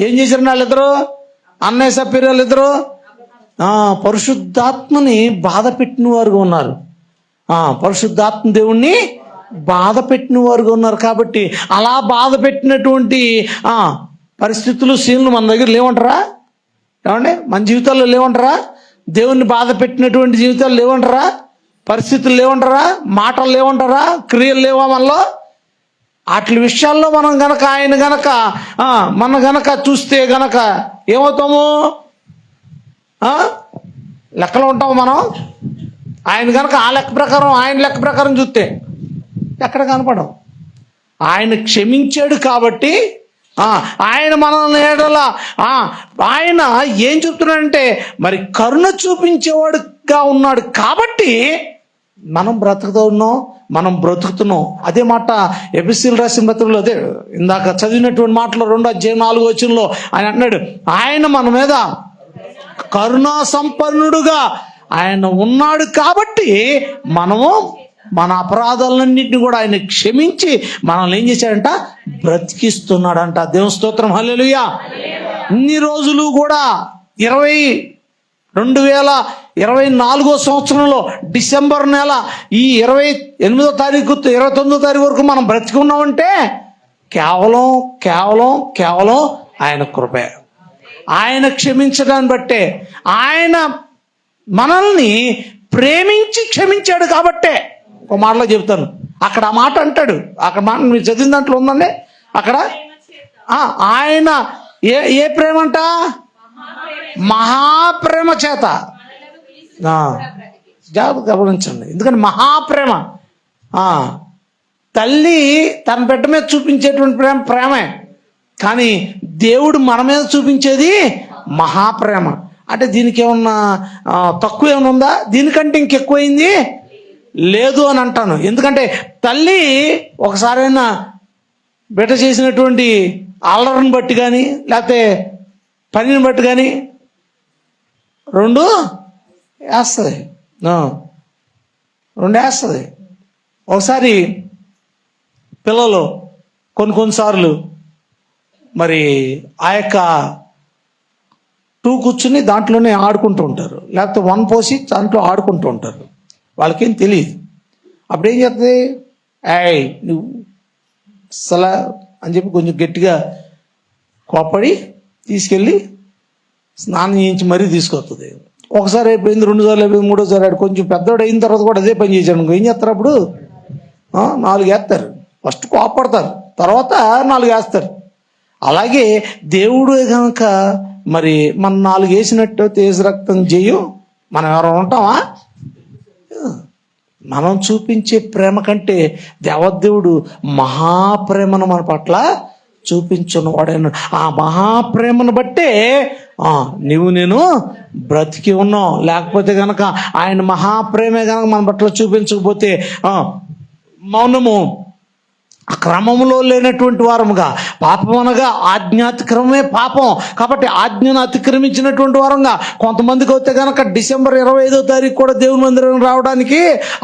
ఏం చేశారు వాళ్ళిద్దరు, అన్నయ్య సప్పీరాలు ఇద్దరు పరిశుద్ధాత్మని బాధ పెట్టిన వారుగా ఉన్నారు, పరిశుద్ధాత్మ దేవుణ్ణి బాధ పెట్టిన వారుగా ఉన్నారు. కాబట్టి అలా బాధ పెట్టినటువంటి పరిస్థితులు, సీన్లు మన దగ్గర లేవంటారా? ఏమండి, మన జీవితాల్లో లేవంటారా? దేవుణ్ణి బాధ పెట్టినటువంటి జీవితాలు లేవంటారా? పరిస్థితులు లేవంటారా? మాటలు లేవంటారా? క్రియలు లేవా మనలో? వాటి విషయాల్లో మనం గనక ఆయన గనక మన గనక చూస్తే గనక ఏమవుతాము? లెక్కలో ఉంటాము మనం. ఆయన గనక ఆ లెక్క ప్రకారం, ఆయన లెక్క ప్రకారం చూస్తే ఎక్కడ కనపడం. ఆయన క్షమించాడు కాబట్టి ఆయన మనల్ని ఏడలా ఆయన ఏం చెప్తున్నాడంటే మరి కరుణ చూపించేవాడుగా ఉన్నాడు కాబట్టి మనం బ్రతుకుతున్నాం, మనం బ్రతుకుతున్నాం. అదే మాట ఎఫెసీయులు రాసిన పత్రికలో, అదే ఇందాక చదివినటువంటి మాటలో 2:4 ఆయన అన్నాడు, ఆయన మన మీద కరుణా సంపన్నుడుగా ఆయన ఉన్నాడు కాబట్టి మనము మన అపరాధాలన్నింటినీ కూడా ఆయన క్షమించి మనల్ని ఏం చేశాడంట? బ్రతికిస్తున్నాడంట. దేవుని స్తోత్రం, హల్లెలూయా. ఇన్ని రోజులు కూడా 2024 సంవత్సరంలో డిసెంబర్ నెల ఈ 28వ తారీఖు 29వ తారీఖు వరకు మనం బ్రతికి ఉన్నామంటే కేవలం కేవలం కేవలం ఆయన కృపే. ఆయన క్షమించడాన్ని బట్టే, ఆయన మనల్ని ప్రేమించి క్షమించాడు కాబట్టే. ఒక మాటలో చెప్తాను, అక్కడ ఆ మాట అంటాడు, అక్కడ మాట మీరు చదివిన దాంట్లో ఉందండి. అక్కడ ఆయన ఏ ప్రేమ అంట? మహాప్రేమ చేత. జాగ్రత్త గమనించండి, ఎందుకంటే మహాప్రేమ. తల్లి తన బిడ్డ మీద చూపించేటువంటి ప్రేమే, కానీ దేవుడు మన మీద చూపించేది మహాప్రేమ. అంటే దీనికి ఏమన్నా తక్కువ ఏమైనా ఉందా? దీనికంటే ఇంకెక్కువైంది లేదు అని అంటాను. ఎందుకంటే తల్లి ఒకసారైనా బిడ్డ చేసినటువంటి అల్లరిని బట్టి కానీ లేకపోతే పనిని బట్టి కానీ 2 వేస్తుంది, 2 వేస్తుంది. ఒకసారి పిల్లలు కొన్నిసార్లు మరి ఆ యొక్క 2 కూర్చుని దాంట్లోనే ఆడుకుంటూ ఉంటారు, లేకపోతే 1 పోసి దాంట్లో ఆడుకుంటూ ఉంటారు. వాళ్ళకేం తెలియదు. అప్పుడేం చేస్తుంది? నువ్వు అసలా అని చెప్పి కొంచెం గట్టిగా కోపడి తీసుకెళ్ళి స్నానం చేయించి మరీ తీసుకొస్తుంది. ఒకసారి అయిపోయింది, 2 సార్లు అయిపోయింది, 3వ సారి కొంచెం పెద్దవాడు అయిన తర్వాత కూడా అదే పని చేశాడు. ఏం చేస్తారు అప్పుడు? 4 వేస్తారు. ఫస్ట్ కోపడతారు, తర్వాత 4 వేస్తారు. అలాగే దేవుడు కనుక మరి మనం 4 వేసినట్టు తేజ రక్తం చెయ్యం, మనం ఎవరైనా ఉంటామా? మనం చూపించే ప్రేమ కంటే దేవదేవుడు మహాప్రేమను మన పట్ల చూపించున్నవాడైన ఆ మహాప్రేమను బట్టే నీవు నేను బ్రతికి ఉన్నాం. లేకపోతే కనుక ఆయన మహాప్రేమే కనుక మన పట్ల చూపించకపోతే మౌనము క్రమంలో లేనటువంటి వారముగా, పాపం అనగా ఆజ్ఞాతిక్రమమే పాపం కాబట్టి ఆజ్ఞను అతిక్రమించినటువంటి వారంగా కొంతమందికి అయితే కనుక డిసెంబర్ 25వ తారీఖు కూడా దేవుని మందిరం రావడానికి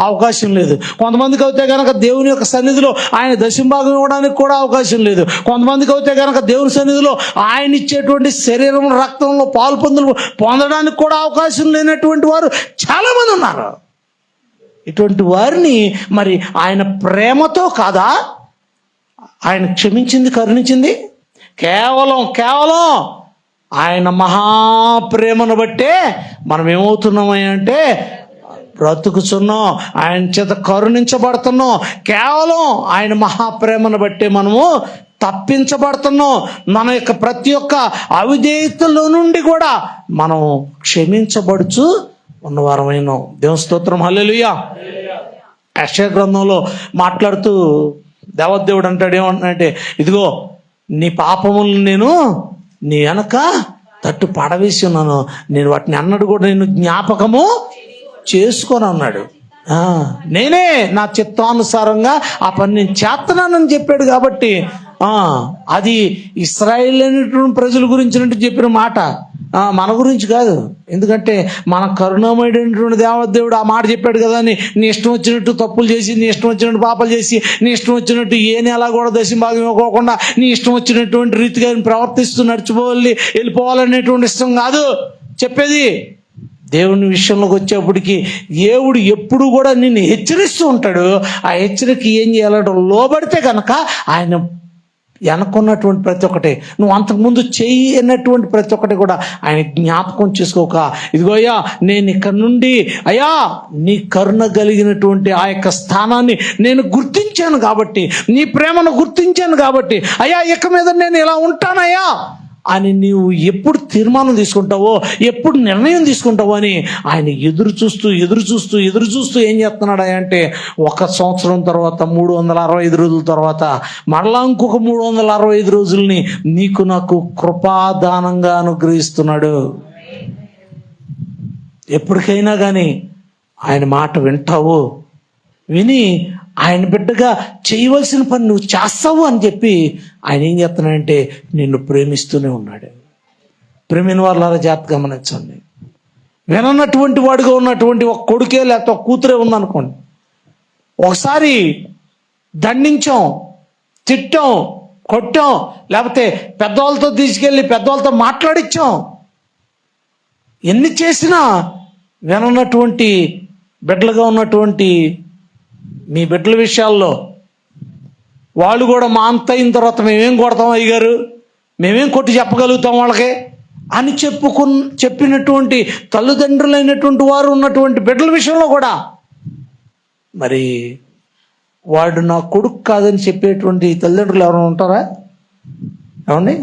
అవకాశం లేదు. కొంతమందికి అయితే కనుక దేవుని యొక్క సన్నిధిలో ఆయన దశంభాగం ఇవ్వడానికి కూడా అవకాశం లేదు. కొంతమందికి అయితే కనుక దేవుని సన్నిధిలో ఆయన ఇచ్చేటువంటి శరీరం రక్తంలో పాలు పొందడానికి కూడా అవకాశం లేనటువంటి వారు చాలామంది ఉన్నారు. ఇటువంటి వారిని మరి ఆయన ప్రేమతో కాదా ఆయన క్షమించింది, కరుణించింది? కేవలం ఆయన మహాప్రేమను బట్టే మనం ఏమవుతున్నామంటే బ్రతుకుతున్నాం, ఆయన చేత కరుణించబడుతున్నాం. కేవలం ఆయన మహాప్రేమను బట్టే మనము తప్పించబడుతున్నాం. మన యొక్క ప్రతి ఒక్క అవిధేయతలో నుండి కూడా మనం క్షమించబడుచు ఉన్నవారమైనాం. దేవుని స్తోత్రం, హల్లెలూయా. యెషయా గ్రంథంలో మాట్లాడుతూ దేవదేవుడు అంటాడు, ఏమంటున్నాడంటే, ఇదిగో నీ పాపములను నేను నీ వెనక తట్టు పడవేసి ఉన్నాను, నేను వాటిని అన్నడు కూడా నేను జ్ఞాపకము చేసుకొని అన్నాడు. నేనే నా చిత్తానుసారంగా ఆ పని నేను చేస్తున్నానని చెప్పాడు. కాబట్టి అది ఇశ్రాయేలు అనేటువంటి ప్రజల గురించినట్టు చెప్పిన మాట, మన గురించి కాదు. ఎందుకంటే మన కరుణామయుడైనటువంటి దేవదేవుడు ఆ మాట చెప్పాడు కదా అని నీ ఇష్టం వచ్చినట్టు తప్పులు చేసి, నీ ఇష్టం వచ్చినట్టు పాపాలు చేసి, నీ ఇష్టం వచ్చినట్టు ఏ నెల కూడా దశంభాగం ఇవ్వకోకుండా నీ ఇష్టం వచ్చినటువంటి రీతిగా ప్రవర్తిస్తూ వెళ్ళిపోవాలనేటువంటి ఇష్టం కాదు చెప్పేది. దేవుని విషయంలోకి వచ్చేప్పటికి దేవుడు ఎప్పుడు కూడా నిన్ను హెచ్చరిస్తూ ఉంటాడు. ఆ హెచ్చరిక ఏం చేయాలంటే లోబడితే కనుక ఆయన వెనకున్నటువంటి ప్రతి ఒక్కటి, నువ్వు అంతకుముందు చెయ్యి అన్నటువంటి ప్రతి ఒక్కటి కూడా ఆయన జ్ఞాపకం చేసుకోక, ఇదిగో అయ్యా నేను ఇక్కడ నుండి అయ్యా నీ కరుణ కలిగినటువంటి ఆ యొక్క స్థానాన్ని నేను గుర్తించాను కాబట్టి, నీ ప్రేమను గుర్తించాను కాబట్టి అయ్యా ఇక మీద నేను ఇలా ఉంటానయ్యా అని నీవు ఎప్పుడు తీర్మానం తీసుకుంటావో, ఎప్పుడు నిర్ణయం తీసుకుంటావో అని ఆయన ఎదురు చూస్తూ ఏం చేస్తున్నాడు అంటే, 1 సంవత్సరం తర్వాత 365 రోజుల తర్వాత మరలా ఇంకొక 365 రోజుల్ని నీకు నాకు కృపాదానంగా అనుగ్రహిస్తున్నాడు. ఎప్పటికైనా కానీ ఆయన మాట వింటావు, విని ఆయన బిడ్డగా చేయవలసిన పని నువ్వు చేస్తావు అని చెప్పి ఆయన ఏం చేస్తున్నాడంటే నిన్ను ప్రేమిస్తూనే ఉన్నాడు. ప్రేమిన వాళ్ళ జాగ్రత్త గమనించండి. వినన్నటువంటి వాడుగా ఉన్నటువంటి ఒక కొడుకే లేకపోతే ఒక కూతురే ఉందనుకోండి, ఒకసారి దండించాం, తిట్టాం, కొట్టాం, లేకపోతే పెద్దవాళ్ళతో తీసుకెళ్ళి పెద్దవాళ్ళతో మాట్లాడించాం, ఎన్ని చేసినా వినన్నటువంటి బిడ్డలుగా ఉన్నటువంటి మీ బిడ్డల విషయాల్లో వాళ్ళు కూడా మా అంత అయిన తర్వాత మేమేం కొడతాం అయ్యగారు, మేమేం కొట్టి చెప్పగలుగుతాం వాళ్ళకి అని చెప్పినటువంటి తల్లిదండ్రులైనటువంటి వారు ఉన్నటువంటి బిడ్డల విషయంలో కూడా మరి వాడు నా కొడుకు కాదని చెప్పేటువంటి తల్లిదండ్రులు ఎవరైనా ఉంటారా? ఏమండి,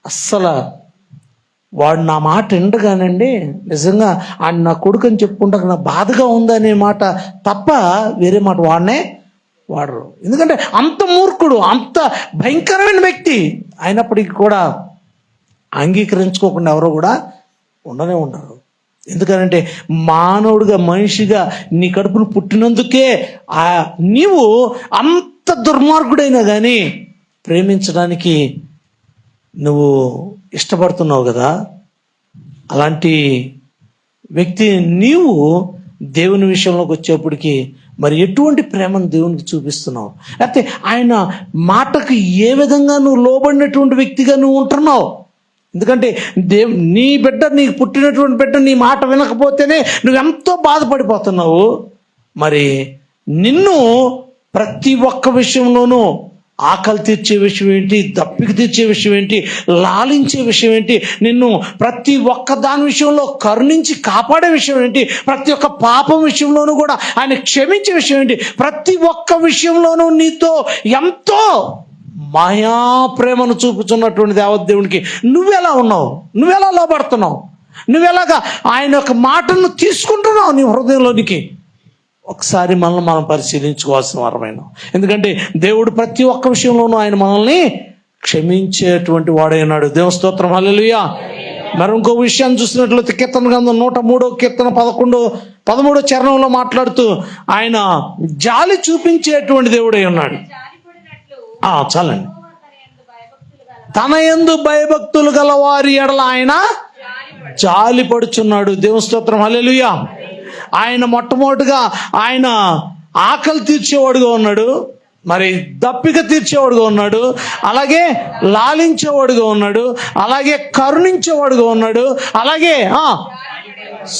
అస్సలు వాడు నా మాట వినగానండి నిజంగా ఆయన నా కొడుకు అని చెప్పుకుంటా నా బాధగా ఉందనే మాట తప్ప వేరే మాట వాడరు. ఎందుకంటే అంత మూర్ఖుడు, అంత భయంకరమైన వ్యక్తి అయినప్పటికీ కూడా అంగీకరించుకోకుండా ఎవరో కూడా ఉండరు. ఎందుకనంటే మానవుడిగా, మనిషిగా నీ కడుపును పుట్టినందుకే నీవు అంత దుర్మార్గుడైనా కానీ ప్రేమించడానికి నువ్వు ఇష్టపడుతున్నావు కదా. అలాంటి వ్యక్తి నీవు దేవుని విషయంలోకి వచ్చేప్పటికి మరి ఎటువంటి ప్రేమను దేవునికి చూపిస్తున్నావు, లేకపోతే ఆయన మాటకు ఏ విధంగా నువ్వు లోబడినటువంటి వ్యక్తిగా నువ్వు ఉంటున్నావు? ఎందుకంటే నీ బిడ్డ, నీకు పుట్టినటువంటి బిడ్డ నీ మాట వినకపోతేనే నువ్వెంతో బాధపడిపోతున్నావు. మరి నిన్ను ప్రతి ఒక్క విషయంలోనూ ఆకలి తీర్చే విషయం ఏంటి, దప్పిక తీర్చే విషయం ఏంటి, లాలించే విషయం ఏంటి, నిన్ను ప్రతి ఒక్క దాని విషయంలో కరుణించి కాపాడే విషయం ఏంటి, ప్రతి ఒక్క పాపం విషయంలోనూ కూడా ఆయన క్షమించే విషయం ఏంటి, ప్రతి ఒక్క విషయంలోనూ నీతో ఎంతో మాయా ప్రేమను చూపుతున్నటువంటి దేవదేవునికి నువ్వెలా ఉన్నావు, నువ్వెలా లోబడుతున్నావు, నువ్వెలాగా ఆయన యొక్క మాటను తీసుకుంటున్నావు నీ హృదయంలోనికి? ఒకసారి మనల్ని మనం పరిశీలించుకోవాల్సిన వారమైన. ఎందుకంటే దేవుడు ప్రతి ఒక్క విషయంలోనూ ఆయన మనల్ని క్షమించేటువంటి వాడైనాడు. దేవుని స్తోత్రం, హల్లెలూయా. మరి ఇంకో విషయాన్ని చూసినట్లయితే కీర్తన గ్రంథం 103వ కీర్తన 13వ చరణంలో మాట్లాడుతూ ఆయన జాలి చూపించేటువంటి దేవుడై ఉన్నాడు. చాలండి. తన యందు భయభక్తులు గల వారి ఎడల ఆయన జాలి పడుచున్నాడు. దేవుని స్తోత్రం, హల్లెలూయా. ఆయన మొట్టమొదటిగా ఆయన ఆకలి తీర్చేవాడుగా ఉన్నాడు, మరి దప్పిక తీర్చేవాడుగా ఉన్నాడు, అలాగే లాలించేవాడుగా ఉన్నాడు, అలాగే కరుణించేవాడుగా ఉన్నాడు, అలాగే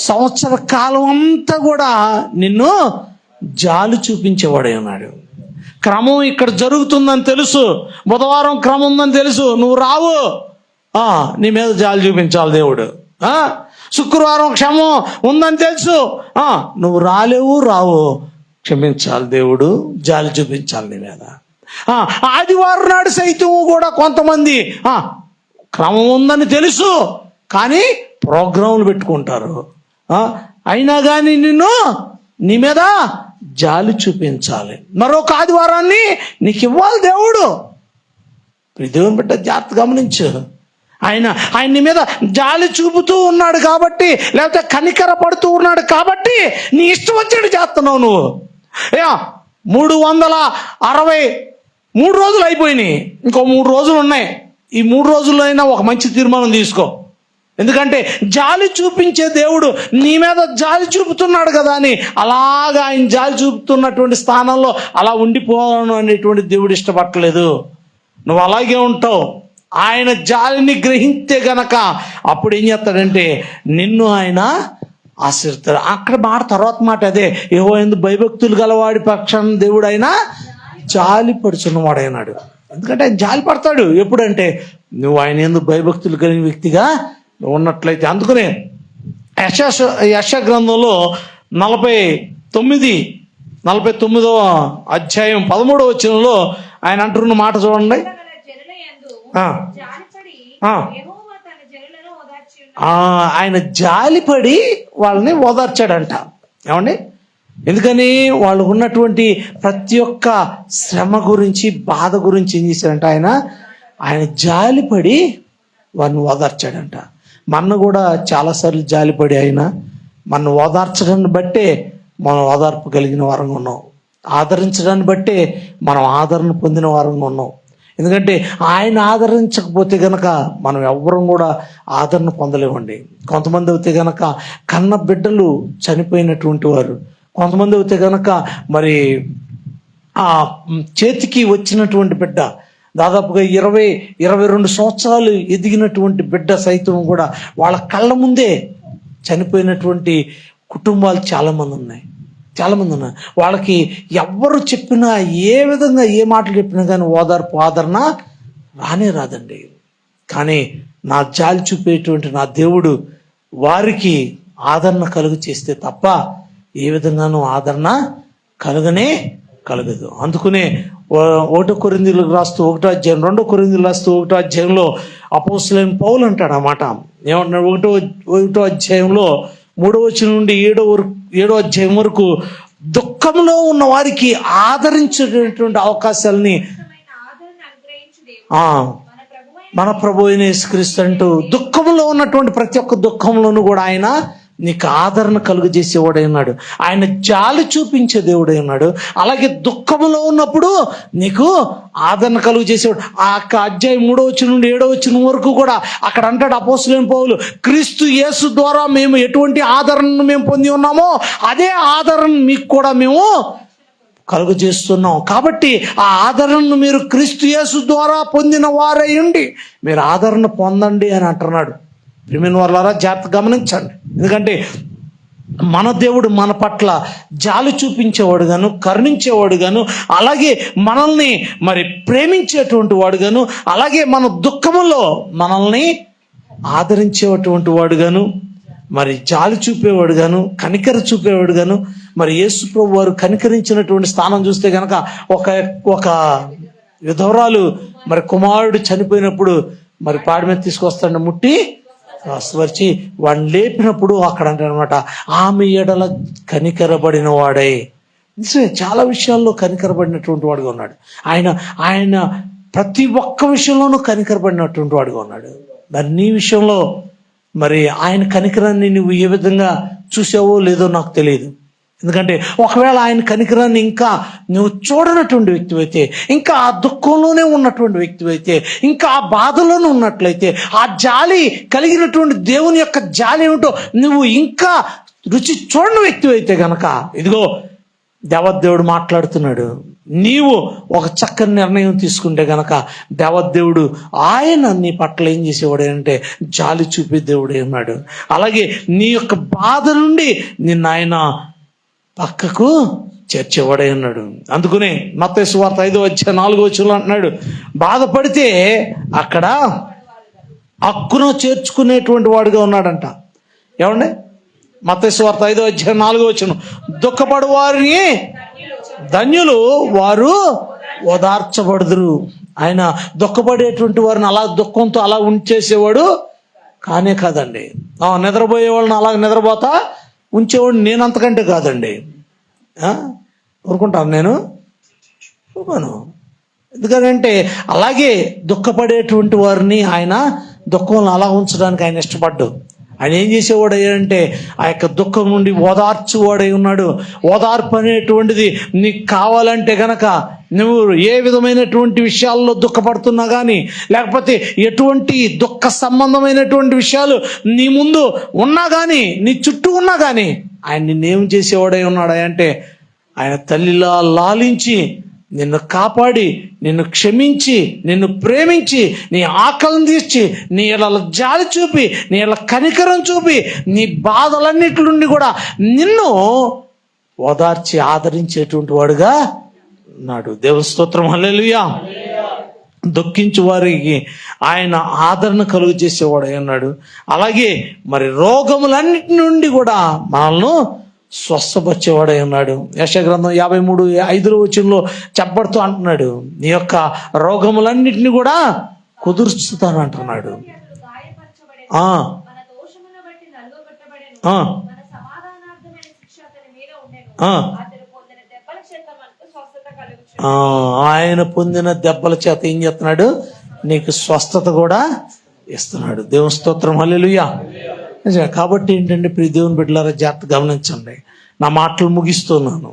సంవత్సర కాలం అంతా కూడా నిన్ను జాలి చూపించేవాడే ఉన్నాడు. క్రమం ఇక్కడ జరుగుతుందని తెలుసు, బుధవారం క్రమం ఉందని తెలుసు, నువ్వు రావు, నీ మీద జాలి చూపించాలి దేవుడు. శుక్రవారం క్షమం ఉందని తెలుసు, నువ్వు రావు, క్షమించాలి దేవుడు, జాలి చూపించాలి నీ మీద. ఆదివారం నాడు సైతం కూడా కొంతమంది క్రమం ఉందని తెలుసు కానీ ప్రోగ్రాంలు పెట్టుకుంటారు, అయినా కానీ నీ మీద జాలి చూపించాలి, మరొక ఆదివారాన్ని నీకు ఇవ్వాలి దేవుడు. దేవుని బిడ్డ జాగ్రత్త గమనించు. ఆయన నీ మీద జాలి చూపుతూ ఉన్నాడు కాబట్టి, లేకపోతే కనికర పడుతూ ఉన్నాడు కాబట్టి నీ ఇష్టం వచ్చినట్టు చేస్తున్నావు నువ్వు. 363 రోజులు అయిపోయినాయి, ఇంకో 3 రోజులు ఉన్నాయి. ఈ 3 రోజుల్లో అయినా ఒక మంచి తీర్మానం తీసుకో. ఎందుకంటే జాలి చూపించే దేవుడు నీ మీద జాలి చూపుతున్నాడు కదా అని అలాగా ఆయన జాలి చూపుతున్నటువంటి స్థానంలో అలా ఉండిపోవడం అనేటువంటి దేవుడు ఇష్టపడలేదు. నువ్వు అలాగే ఉంటావు. ఆయన జాలిని గ్రహించే గనక అప్పుడు ఏం చేస్తాడంటే నిన్ను ఆయన ఆశీర్వదిస్తాడు. అక్కడ మాట తర్వాత మాట అదే, యెహోవా యందు భయభక్తులు గలవాడి పక్షాన దేవుడు ఆయన జాలి పడుచున్నవాడైనాడు. ఎందుకంటే ఆయన జాలి పడతాడు ఎప్పుడంటే నువ్వు ఆయన ఎందుకు భయభక్తులు కలిగిన వ్యక్తిగా ఉన్నట్లయితే. అందుకనే యెషయా గ్రంథంలో 49వ అధ్యాయం 13వ వచనంలో ఆయన అంటున్న మాట చూడండి. ఆయన జాలిపడి వాళ్ళని ఓదార్చాడంట. ఏమండి? ఎందుకని? వాళ్ళు ఉన్నటువంటి ప్రతి ఒక్క శ్రమ గురించి, బాధ గురించి ఏం చేశాడంట? ఆయన జాలిపడి వారిని ఓదార్చాడంట. మన కూడా చాలాసార్లు జాలిపడి ఆయన మన ఓదార్చడాన్ని బట్టే మనం ఓదార్పు కలిగిన వారంగా ఉన్నాం, ఆదరించడాన్ని బట్టే మనం ఆదరణ పొందిన వారంగా ఉన్నాం. ఎందుకంటే ఆయన ఆదరించకపోతే గనక మనం ఎవ్వరం కూడా ఆదరణ పొందలేమండి. కొంతమంది అయితే గనక కన్న బిడ్డలు చనిపోయినటువంటి వారు, కొంతమంది అయితే గనక మరి ఆ చేతికి వచ్చినటువంటి బిడ్డ దాదాపుగా 20-22 సంవత్సరాలు ఎదిగినటువంటి బిడ్డ సైతం కూడా వాళ్ళ కళ్ళ ముందే చనిపోయినటువంటి కుటుంబాలు చాలామంది ఉన్నాయి. వాళ్ళకి ఎవ్వరు చెప్పినా, ఏ విధంగా ఏ మాటలు చెప్పినా కానీ ఓదార్పు, ఆదరణ రానే రాదండి. కానీ నా జాలి చూపేటువంటి నా దేవుడు వారికి ఆదరణ కలుగు చేస్తే తప్ప ఏ విధంగానూ ఆదరణ కలగదు. అందుకనే 1 కొరింథీయులకు రాస్తూ 1వ అధ్యాయం, 2 కొరింథీయులకు రాస్తూ 1వ అధ్యాయంలో అపోస్తలుడైన పౌలు అంటాడు అన్నమాట. ఏమంటున్నాడు? 1వ అధ్యాయంలో 3వ వచనం నుండి 7వ అధ్యాయం వరకు దుఃఖంలో ఉన్న వారికి ఆదరించేటటువంటి అవకాశాలని మన ప్రభు అయిన యేసుక్రీస్తు అంటూ దుఃఖంలో ఉన్నటువంటి ప్రతి ఒక్క దుఃఖంలోనూ కూడా ఆయన నీకు ఆదరణ కలుగజేసేవాడై ఉన్నాడు. ఆయన జాలి చూపించే దేవుడై ఉన్నాడు. అలాగే దుఃఖంలో ఉన్నప్పుడు నీకు ఆదరణ కలుగజేసేవాడు. ఆ అధ్యాయం 3వ వచనం నుండి 7వ వచనం వరకు కూడా అక్కడ అంటాడు అపోస్తలుడైన పౌలు, క్రీస్తు యేసు ద్వారా మేము ఎటువంటి ఆదరణను మేము పొంది ఉన్నామో అదే ఆదరణ మీకు కూడా మేము కలుగజేస్తున్నాం. కాబట్టి ఆ ఆదరణను మీరు క్రీస్తు యేసు ద్వారా పొందిన వారై ఉండి మీరు ఆదరణ పొందండి అని అంటున్నాడు. ప్రియమైన వారలారా, జాగ్రత్త గమనించండి. ఎందుకంటే మన దేవుడు మన పట్ల జాలి చూపించేవాడు గాను, కరుణించేవాడు గాను, అలాగే మనల్ని మరి ప్రేమించేటువంటి వాడు గాను, అలాగే మన దుఃఖములో మనల్ని ఆదరించేటువంటి వాడు గాను, మరి జాలి చూపేవాడు గాను, కనికర చూపేవాడు గాను. మరి యేసు ప్రభు వారు కనికరించినటువంటి స్థానం చూస్తే గనక ఒక విధవరాలు మరి కుమారుడు చనిపోయినప్పుడు మరి పాడి మీద తీసుకొస్తాడు, ముట్టి స్వరిచి వాడిని లేపినప్పుడు అక్కడ అంటారనమాట, ఆమె ఎడల కనికరబడిన వాడై. చాలా విషయాల్లో కనికరబడినటువంటి వాడుగా ఉన్నాడు ఆయన ప్రతి ఒక్క విషయంలోనూ కనికరబడినటువంటి వాడుగా ఉన్నాడు. మరి నీ విషయంలో మరి ఆయన కనికరాన్ని నువ్వు ఏ విధంగా చూసావో లేదో నాకు తెలియదు. ఎందుకంటే ఒకవేళ ఆయన కనికరాన్ని ఇంకా నువ్వు చూడనటువంటి వ్యక్తివైతే, ఇంకా ఆ దుఃఖంలోనే ఉన్నటువంటి వ్యక్తివైతే, ఇంకా ఆ బాధలోనే ఉన్నట్లయితే, ఆ జాలి కలిగినటువంటి దేవుని యొక్క జాలి ఏమిటో నువ్వు ఇంకా రుచి చూడని వ్యక్తివైతే గనక, ఇదిగో దేవదేవుడు మాట్లాడుతున్నాడు. నీవు ఒక చక్కని నిర్ణయం తీసుకుంటే గనక దేవదేవుడు ఆయన నీ పట్ల ఏం చేసేవాడు అంటే జాలి చూపే దేవుడే ఉన్నాడు. అలాగే నీ యొక్క బాధ నుండి నిన్ను ఆయన పక్కకు చేర్చేవాడై ఉన్నాడు. అందుకనే మత్తయి సువార్త 5వ అధ్యాయం 4వ వచనంలో అంటున్నాడు, బాధపడితే అక్కడ హక్కును చేర్చుకునేటువంటి వాడుగా ఉన్నాడంట. ఏమండి? మత్తయి సువార్త 5వ అధ్యాయం 4వ వచనం, దుఃఖపడు వారిని ధన్యులు వారు ఓదార్చబడుదురు. ఆయన దుఃఖపడేటువంటి వారిని అలా దుఃఖంతో అలా ఉంచేసేవాడు కానే కాదండి. నిద్రపోయే వాళ్ళని అలా నిద్రపోతా ఉంచేవాడు నేను అంతకంటే కాదండి. ఊరుకుంటాను నేను ఎందుకంటే అలాగే దుఃఖపడేటువంటి వారిని ఆయన దుఃఖంలో అలా ఉంచడానికి ఆయన ఇష్టపడ్డు. ఆయన ఏం చేసేవాడు అంటే ఆ యొక్క దుఃఖం నుండి ఓదార్చువాడై ఉన్నాడు. ఓదార్పు అనేటువంటిది నీకు కావాలంటే గనక నువ్వు ఏ విధమైనటువంటి విషయాల్లో దుఃఖపడుతున్నా కానీ, లేకపోతే ఎటువంటి దుఃఖ సంబంధమైనటువంటి విషయాలు నీ ముందు ఉన్నా కానీ, నీ చుట్టూ ఉన్నా కానీ, ఆయన నిన్నేం చేసేవాడై ఉన్నాడు అంటే ఆయన తల్లిలా లాలించి నిన్ను కాపాడి, నిన్ను క్షమించి, నిన్ను ప్రేమించి, నీ ఆకలిని తీర్చి, నీ ఇలా జాలి చూపి, నీ ఇలా కనికరం చూపి, నీ బాధలన్నిటి నుండి కూడా నిన్ను ఓదార్చి ఆదరించేటువంటి వాడుగా ఉన్నాడు. దేవుని స్తోత్రం, హల్లెలూయా. దుఃఖించు వారికి ఆయన ఆదరణ కలుగు చేసేవాడు అన్నాడు. అలాగే మరి రోగములన్నిటి నుండి కూడా మనల్ని స్వస్థపరిచేవాడై ఉన్నాడు. యెషయా గ్రంథం 53:5 వచనంలో చెప్పబడుతూ అంటున్నాడు, నీ యొక్క రోగములన్నిటిని కూడా కుదుర్చుతాను అంటున్నాడు. ఆయన పొందిన దెబ్బల చేత ఏం చేస్తున్నాడు? నీకు స్వస్థత కూడా ఇస్తున్నాడు. దేవుని స్తోత్రం, హల్లెలూయా. కాబట్టి ఏంటంటే ప్రియ దేవుని బిడ్డలారా, జాగ్రత్త గమనించండి. నా మాటలు ముగిస్తున్నాను.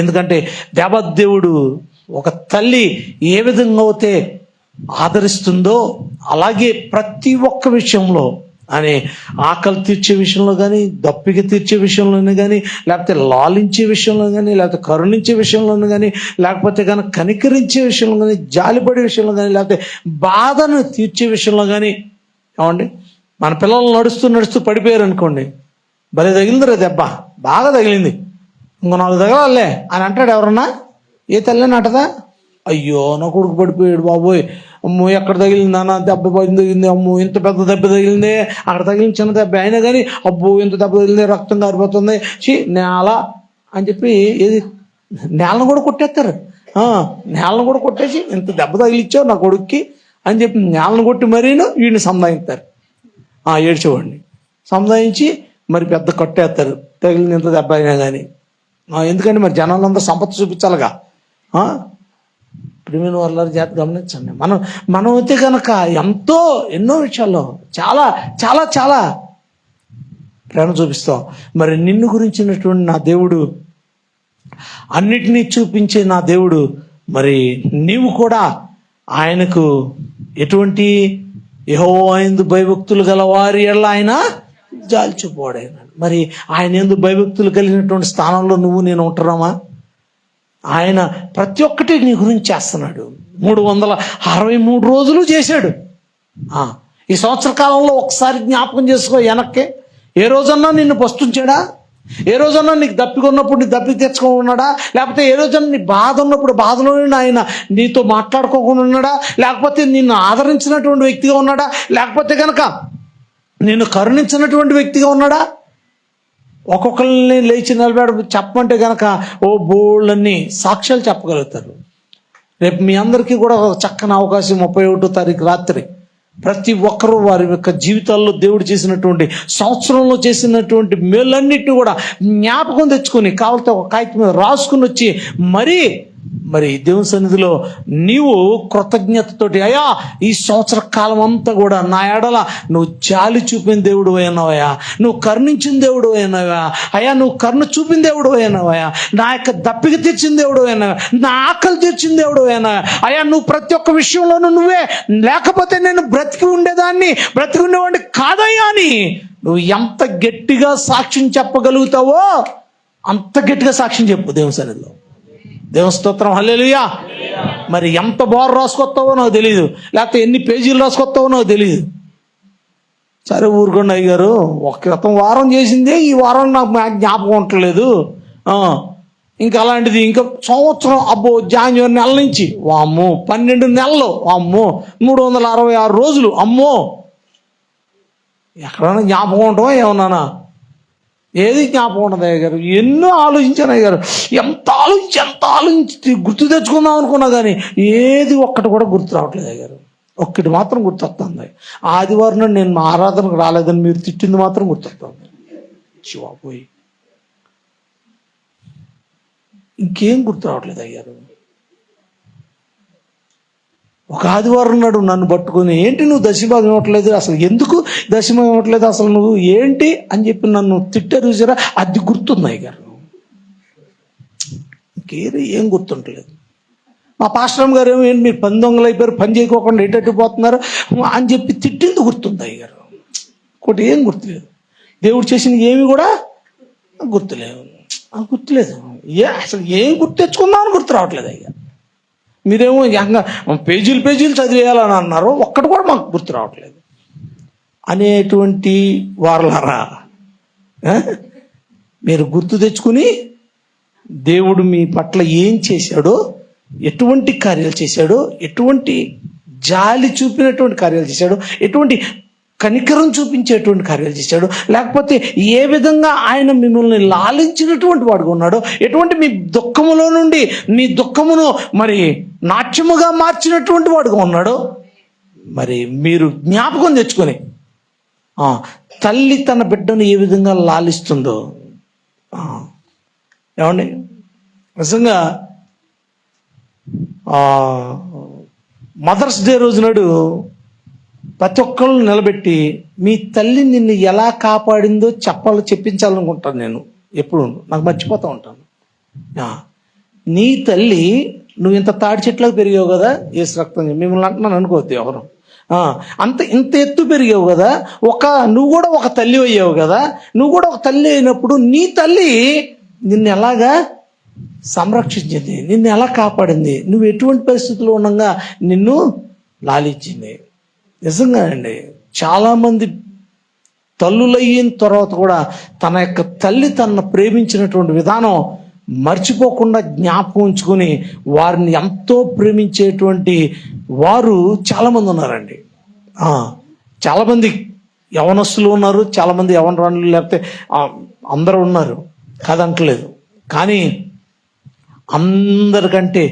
ఎందుకంటే దేవదేవుడు ఒక తల్లి ఏ విధంగా అయితే ఆదరిస్తుందో అలాగే ప్రతి ఒక్క విషయంలో అని ఆకలి తీర్చే విషయంలో కానీ, దప్పిక తీర్చే విషయంలోనే కానీ, లేకపోతే లాలించే విషయంలో కానీ, లేకపోతే కరుణించే విషయంలోనే కానీ, లేకపోతే కనుక కనికరించే విషయంలో కానీ, జాలిపడే విషయంలో కానీ, లేకపోతే బాధను తీర్చే విషయంలో కానీ. ఏమండి, మన పిల్లలు నడుస్తూ పడిపోయారు అనుకోండి, భలే తగిలిందిరా దెబ్బ, బాగా తగిలింది, ఇంకో 4 తగలాలే అని అంటాడు ఎవరన్నా? ఏ తల్లిని అంటదా? అయ్యో నా కొడుకు పడిపోయాడు బాబోయ్, అమ్మో ఎక్కడ తగిలిందా, నా దెబ్బ తగిలింది, అమ్మో ఇంత పెద్ద దెబ్బ తగిలింది, అక్కడ తగిలిన చిన్న దెబ్బ అయినా కానీ అబ్బో ఇంత దెబ్బ తగిలింది, రక్తం కారిపోతుంది, నేల అని చెప్పి ఏది నేలను కూడా కొట్టేస్తారు. నేలను కూడా కొట్టేసి ఇంత దెబ్బ తగిలిచ్చావు నా కొడుక్కి అని చెప్పి నేలను కొట్టి మరీను వీడిని సంధాయిస్తారు. ఏడ్చేవాడిని సంధాయించి మరి పెద్ద కట్టేస్తారు తగిలిన ఇంత దెబ్బ అయినా కానీ. ఎందుకంటే మరి జనాలందరూ సంపత్తి చూపించాలిగా. ప్రియమైన వాళ్ళ జాతి గమనించండి. మనం అయితే కనుక ఎన్నో విషయాల్లో చాలా చాలా చాలా ప్రేమ చూపిస్తాం. మరి నిన్ను గురించినటువంటి నా దేవుడు, అన్నిటినీ చూపించే నా దేవుడు, మరి నీవు కూడా ఆయనకు ఎటువంటి యెహోవా యందు భయభక్తులు గల వారి ఎడల ఆయన జాలి చూపువాడైనాడు. మరి ఆయన యందు భయభక్తులు కలిగినటువంటి స్థానంలో నువ్వు నేను ఉంటున్నామా? ఆయన ప్రతి ఒక్కటి నీ గురించి చేస్తున్నాడు. 363 రోజులు చేశాడు. ఈ సంవత్సర కాలంలో ఒకసారి జ్ఞాపకం చేసుకో వెనక్కి. ఏ రోజన్నా నిన్ను పస్తుంచాడా? ఏ రోజన్నా నీకు దప్పిక ఉన్నప్పుడు నీ దప్పిక తెచ్చుకొని ఉన్నాడా? లేకపోతే ఏ రోజన్నా నీ బాధ ఉన్నప్పుడు బాధలోనే ఆయన నీతో మాట్లాడుకోకుండా ఉన్నాడా? లేకపోతే నిన్ను ఆదరించినటువంటి వ్యక్తిగా ఉన్నాడా? లేకపోతే కనుక నిన్ను కరుణించినటువంటి వ్యక్తిగా ఉన్నాడా? ఒక్కొక్కరిని లేచి నిలబడి చెప్పమంటే కనుక బోళ్ళన్నీ సాక్ష్యాలు చెప్పగలుగుతారు. రేపు మీ అందరికీ కూడా ఒక చక్కని అవకాశం 31వ తారీఖు రాత్రి ప్రతి ఒక్కరూ వారి యొక్క జీవితాల్లో దేవుడు చేసినటువంటి సంవత్సరంలో చేసినటువంటి మేలన్నిటిని కూడా జ్ఞాపకం తెచ్చుకొని కావాలంటే ఒక కాగితం మీద రాసుకుని వచ్చి మరి దేవుని సన్నిధిలో నీవు కృతజ్ఞతతోటి, అయ్యా ఈ సంవత్సర కాలం అంతా కూడా నా ఎడల నువ్వు జాలి చూపిన దేవుడు అయినావయ్యా, నువ్వు కరుణించిన దేవుడు అయినావా అయ్యా, నువ్వు కరుణ చూపిన దేవుడు అయినావయ్యా, నా యొక్క దప్పిక తీర్చిన దేవుడు అయినావా, నా ఆకలి తీర్చిన దేవుడు అయినావా అయ్యా, నువ్వు ప్రతి ఒక్క విషయంలోనూ నువ్వే, లేకపోతే నేను బ్రతికి ఉండేవాడిని కాదయ్యా అని నువ్వు ఎంత గట్టిగా సాక్ష్యం చెప్పగలుగుతావో అంత గట్టిగా సాక్ష్యం చెప్పు దేవుని సన్నిధిలో. దేవుని స్తోత్రం, హల్లెలూయా. మరి ఎంత బోర్ రాసుకొస్తావో నాకు తెలియదు, లేకపోతే ఎన్ని పేజీలు రాసుకొస్తావో నాకు తెలియదు. సరే ఊరుకోండి అయ్యగారు, ఒక క్రితం వారం చేసిందే ఈ వారం నాకు జ్ఞాపకం ఉండట్లేదు, ఇంకా అలాంటిది ఇంకా సంవత్సరం, అబ్బో జాన్యువరి నెల నుంచి వామ్మో 12 నెలలు, అమ్మో 366 రోజులు, అమ్మో ఎక్కడైనా జ్ఞాపకం ఉంటావా ఏమన్నానా? ఏది జ్ఞాపకం ఉండదు అయ్యగారు. ఎన్నో ఆలోచించాను అయ్యగారు, ఎంత ఆలోచించి గుర్తు తెచ్చుకుందాం అనుకున్నా కానీ ఏది ఒక్కటి కూడా గుర్తు రావట్లేదు అయ్యగారు. ఒక్కటి మాత్రం గుర్తొస్తుంది, ఆదివారం నాడు నేను మా ఆరాధనకు రాలేదని మీరు తిట్టింది మాత్రం గుర్తొస్తుంది. శివాపోయి ఇంకేం గుర్తు రావట్లేదు అయ్యారు. ఒక ఆదివారం నాడు నన్ను పట్టుకొని, ఏంటి నువ్వు దశమభాగం ఇవ్వట్లేదు, అసలు ఎందుకు దశమభాగం ఇవ్వట్లేదు, అసలు నువ్వు ఏంటి అని చెప్పి నన్ను తిట్టారు చూసారా, అది గుర్తుంది అయ్యారు. ఇంకేది ఏం గుర్తుంటలేదు. మా పాస్టర్ గారు ఏంటి మీరు 10 దొంగలు అయిపోయారు, పని చేయకోకుండా ఎటు పోతున్నారు అని చెప్పి తిట్టింది గుర్తుంది అయ్యారు. ఒకటి ఏం గుర్తులేదు, దేవుడు చేసిన ఏమి కూడా గుర్తులేదు. అసలు ఏం గుర్తు తెచ్చుకుందామని గుర్తు రావట్లేదు అయ్యా. మీరేమో పేజీలు చదివేయాలని అన్నారు, ఒక్కటి కూడా మాకు గుర్తు రావట్లేదు అనేటువంటి వారలారా, మీరు గుర్తు తెచ్చుకుని దేవుడు మీ పట్ల ఏం చేశాడో, ఎటువంటి కార్యాలు చేశాడో, ఎటువంటి జాలి చూపినటువంటి కార్యాలు చేశాడు, ఎటువంటి కనికరం చూపించేటువంటి కార్యాలు చేశాడు, లేకపోతే ఏ విధంగా ఆయన మిమ్మల్ని లాలించినటువంటి వాడుగా ఉన్నాడో, ఎటువంటి మీ దుఃఖములో నుండి మీ దుఃఖమును మరి నాట్యముగా మార్చినటువంటి వాడుగా ఉన్నాడో మరి మీరు జ్ఞాపకం తెచ్చుకొని తల్లి తన బిడ్డను ఏ విధంగా లాలిస్తుందో. ఏమండి, నిజంగా మదర్స్ డే రోజు నాడు ప్రతి ఒక్కళ్ళు నిలబెట్టి మీ తల్లి నిన్ను ఎలా కాపాడిందో చెప్పించాలనుకుంటాను. నేను ఎప్పుడు నాకు మర్చిపోతూ ఉంటాను. నీ తల్లి, నువ్వు ఇంత తాడి చెట్లకు పెరిగావు కదా, ఏసు రక్తం మిమ్మల్ని అంటున్నాను అనుకోవద్దు ఎవరు, ఇంత ఎత్తు పెరిగావు కదా, నువ్వు కూడా ఒక తల్లి అయ్యావు కదా, నువ్వు కూడా ఒక తల్లి అయినప్పుడు నీ తల్లి నిన్ను ఎలాగా సంరక్షించింది, నిన్ను ఎలా కాపాడింది, నువ్వు ఎటువంటి పరిస్థితుల్లో ఉండగా నిన్ను లాలించింది. నిజంగా అండి, చాలామంది తల్లులయ్యిన తర్వాత కూడా తన యొక్క తల్లి తనను ప్రేమించినటువంటి విధానం మర్చిపోకుండా జ్ఞాపకం ఉంచుకొని వారిని ఎంతో ప్రేమించేటువంటి వారు చాలామంది ఉన్నారండి. చాలామంది యవనస్తులు ఉన్నారు, చాలామంది యవనరాణులు, లేకపోతే అందరూ ఉన్నారు, కాదంటలేదు. కానీ అందరికంటే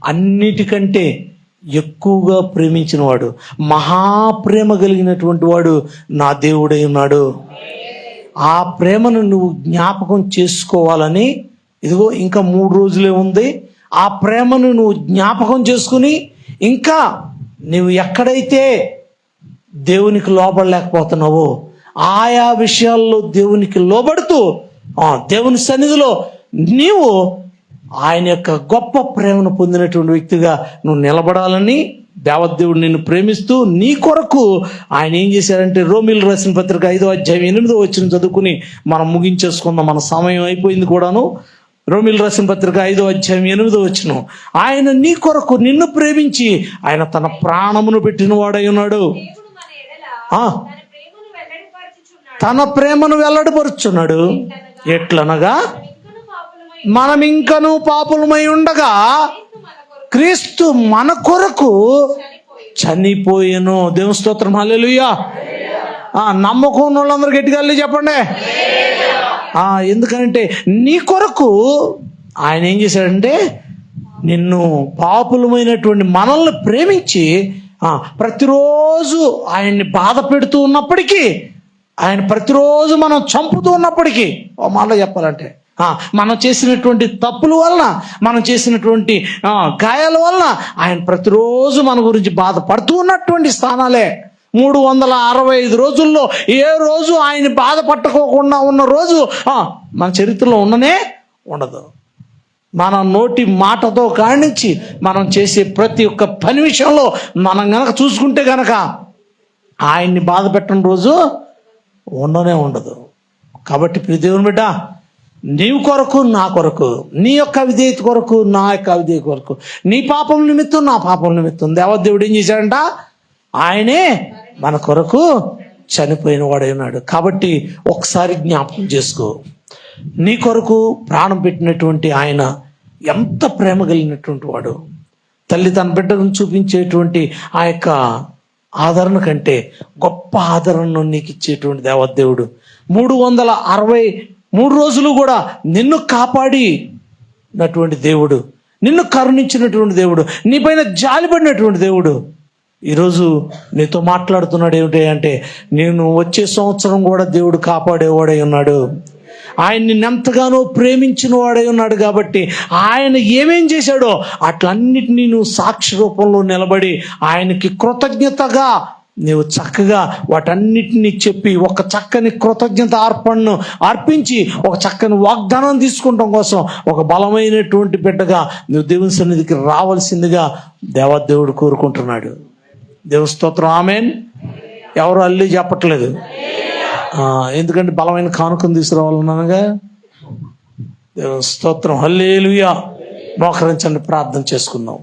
అన్నిటికంటే ఎక్కువగా ప్రేమించిన వాడు, మహాప్రేమ కలిగినటువంటి వాడు నా దేవుడై ఉన్నాడు. ఆ ప్రేమను నువ్వు జ్ఞాపకం చేసుకోవాలని, ఇదిగో ఇంకా 3 రోజులే ఉంది. ఆ ప్రేమను నువ్వు జ్ఞాపకం చేసుకుని ఇంకా నువ్వు ఎక్కడైతే దేవునికి లోబడలేకపోతున్నావో ఆయా విషయాల్లో దేవునికి లోబడుతూ దేవుని సన్నిధిలో నీవు ఆయన యొక్క గొప్ప ప్రేమను పొందినటువంటి వ్యక్తిగా నువ్వు నిలబడాలని దేవదేవుడు నిన్ను ప్రేమిస్తూ నీ కొరకు ఆయన ఏం చేశారంటే, రోమీయులకు రాసిన పత్రిక 5వ అధ్యాయం 8వ వచనం చదువుకుని మనం ముగించేసుకుందాం, మన సమయం అయిపోయింది కూడాను. రోమీయులకు రాసిన పత్రిక 5వ అధ్యాయం 8వ వచనం, ఆయన నీ కొరకు నిన్ను ప్రేమించి ఆయన తన ప్రాణమును పెట్టిన వాడై ఉన్నాడు. తన ప్రేమను వెల్లడిపరుచున్నాడు. ఎట్లనగా మనం ఇంకను పాపులమై ఉండగా క్రీస్తు మన కొరకు చనిపోయెను. దేవుని స్తోత్రం, హల్లెలూయా. నమ్మకం ఉన్న వాళ్ళందరూ గట్టిగా చెప్పండి. ఎందుకంటే నీ కొరకు ఆయన ఏం చేశాడంటే, నిన్ను పాపులమైనటువంటి మనల్ని ప్రేమించి ప్రతిరోజు ఆయన్ని బాధ పెడుతూ ఉన్నప్పటికీ, ఆయన ప్రతిరోజు మనం చంపుతూ ఉన్నప్పటికీ, ఓ మాట చెప్పాలంటే మనం చేసినటువంటి తప్పుల వలన, మనం చేసినటువంటి గాయాల వలన ఆయన ప్రతిరోజు మన గురించి బాధపడుతూ ఉన్నటువంటి స్థానాలే 365 రోజుల్లో ఏ రోజు ఆయన బాధపట్టుకోకుండా ఉన్న రోజు మన చరిత్రలో ఉండదు. మన నోటి మాటతో కానించి మనం చేసే ప్రతి ఒక్క పని విషయంలో మనం గనక చూసుకుంటే గనక ఆయన్ని బాధ పెట్టిన రోజు ఉండదు. కాబట్టి ప్రియ దేవుని బిడ్డ, నీవు కొరకు, నా కొరకు, నీ యొక్క విధేయత కొరకు, నా యొక్క విధేయత కొరకు, నీ పాపం నిమిత్తం, నా పాపం నిమిత్తం దేవదేవుడు ఏం చేశాడంట, ఆయనే మన కొరకు చనిపోయిన వాడై ఉన్నాడు. కాబట్టి ఒకసారి జ్ఞాపకం చేసుకో, నీ కొరకు ప్రాణం పెట్టినటువంటి ఆయన ఎంత ప్రేమ కలిగినటువంటి వాడు. తల్లి తన బిడ్డను చూపించేటువంటి ఆ యొక్క ఆదరణ కంటే గొప్ప ఆదరణను నీకు ఇచ్చేటువంటి దేవదేవుడు. 363 రోజులు కూడా నిన్ను కాపాడినటువంటి దేవుడు, నిన్ను కరుణించినటువంటి దేవుడు, నీ పైన జాలిపడినటువంటి దేవుడు ఈరోజు నీతో మాట్లాడుతున్నాడు. ఏమిటి అంటే, నేను వచ్చే సంవత్సరం కూడా దేవుడు కాపాడేవాడై ఉన్నాడు. ఆయన నిన్నెంతగానో ప్రేమించిన వాడై ఉన్నాడు. కాబట్టి ఆయన ఏమేం చేశాడో అట్లన్నిటినీ నువ్వు సాక్షి రూపంలో నిలబడి ఆయనకి కృతజ్ఞతగా నీవు చక్కగా వాటన్నిటినీ చెప్పి ఒక చక్కని కృతజ్ఞత అర్పణను అర్పించి ఒక చక్కని వాగ్దానం తీసుకుంటాం కోసం ఒక బలమైనటువంటి బిడ్డగా నువ్వు దేవుని సన్నిధికి రావాల్సిందిగా దేవదేవుడు కోరుకుంటున్నాడు. దేవుని స్తోత్రం, ఆమేన్. ఎవరు అల్లి చెప్పట్లేదు, ఎందుకంటే బలమైన కానుకను తీసుకురావాలన్నానుగా. దేవుని స్తోత్రం, హల్లెలూయా. మోకరించండి, ప్రార్థన చేసుకుందాం.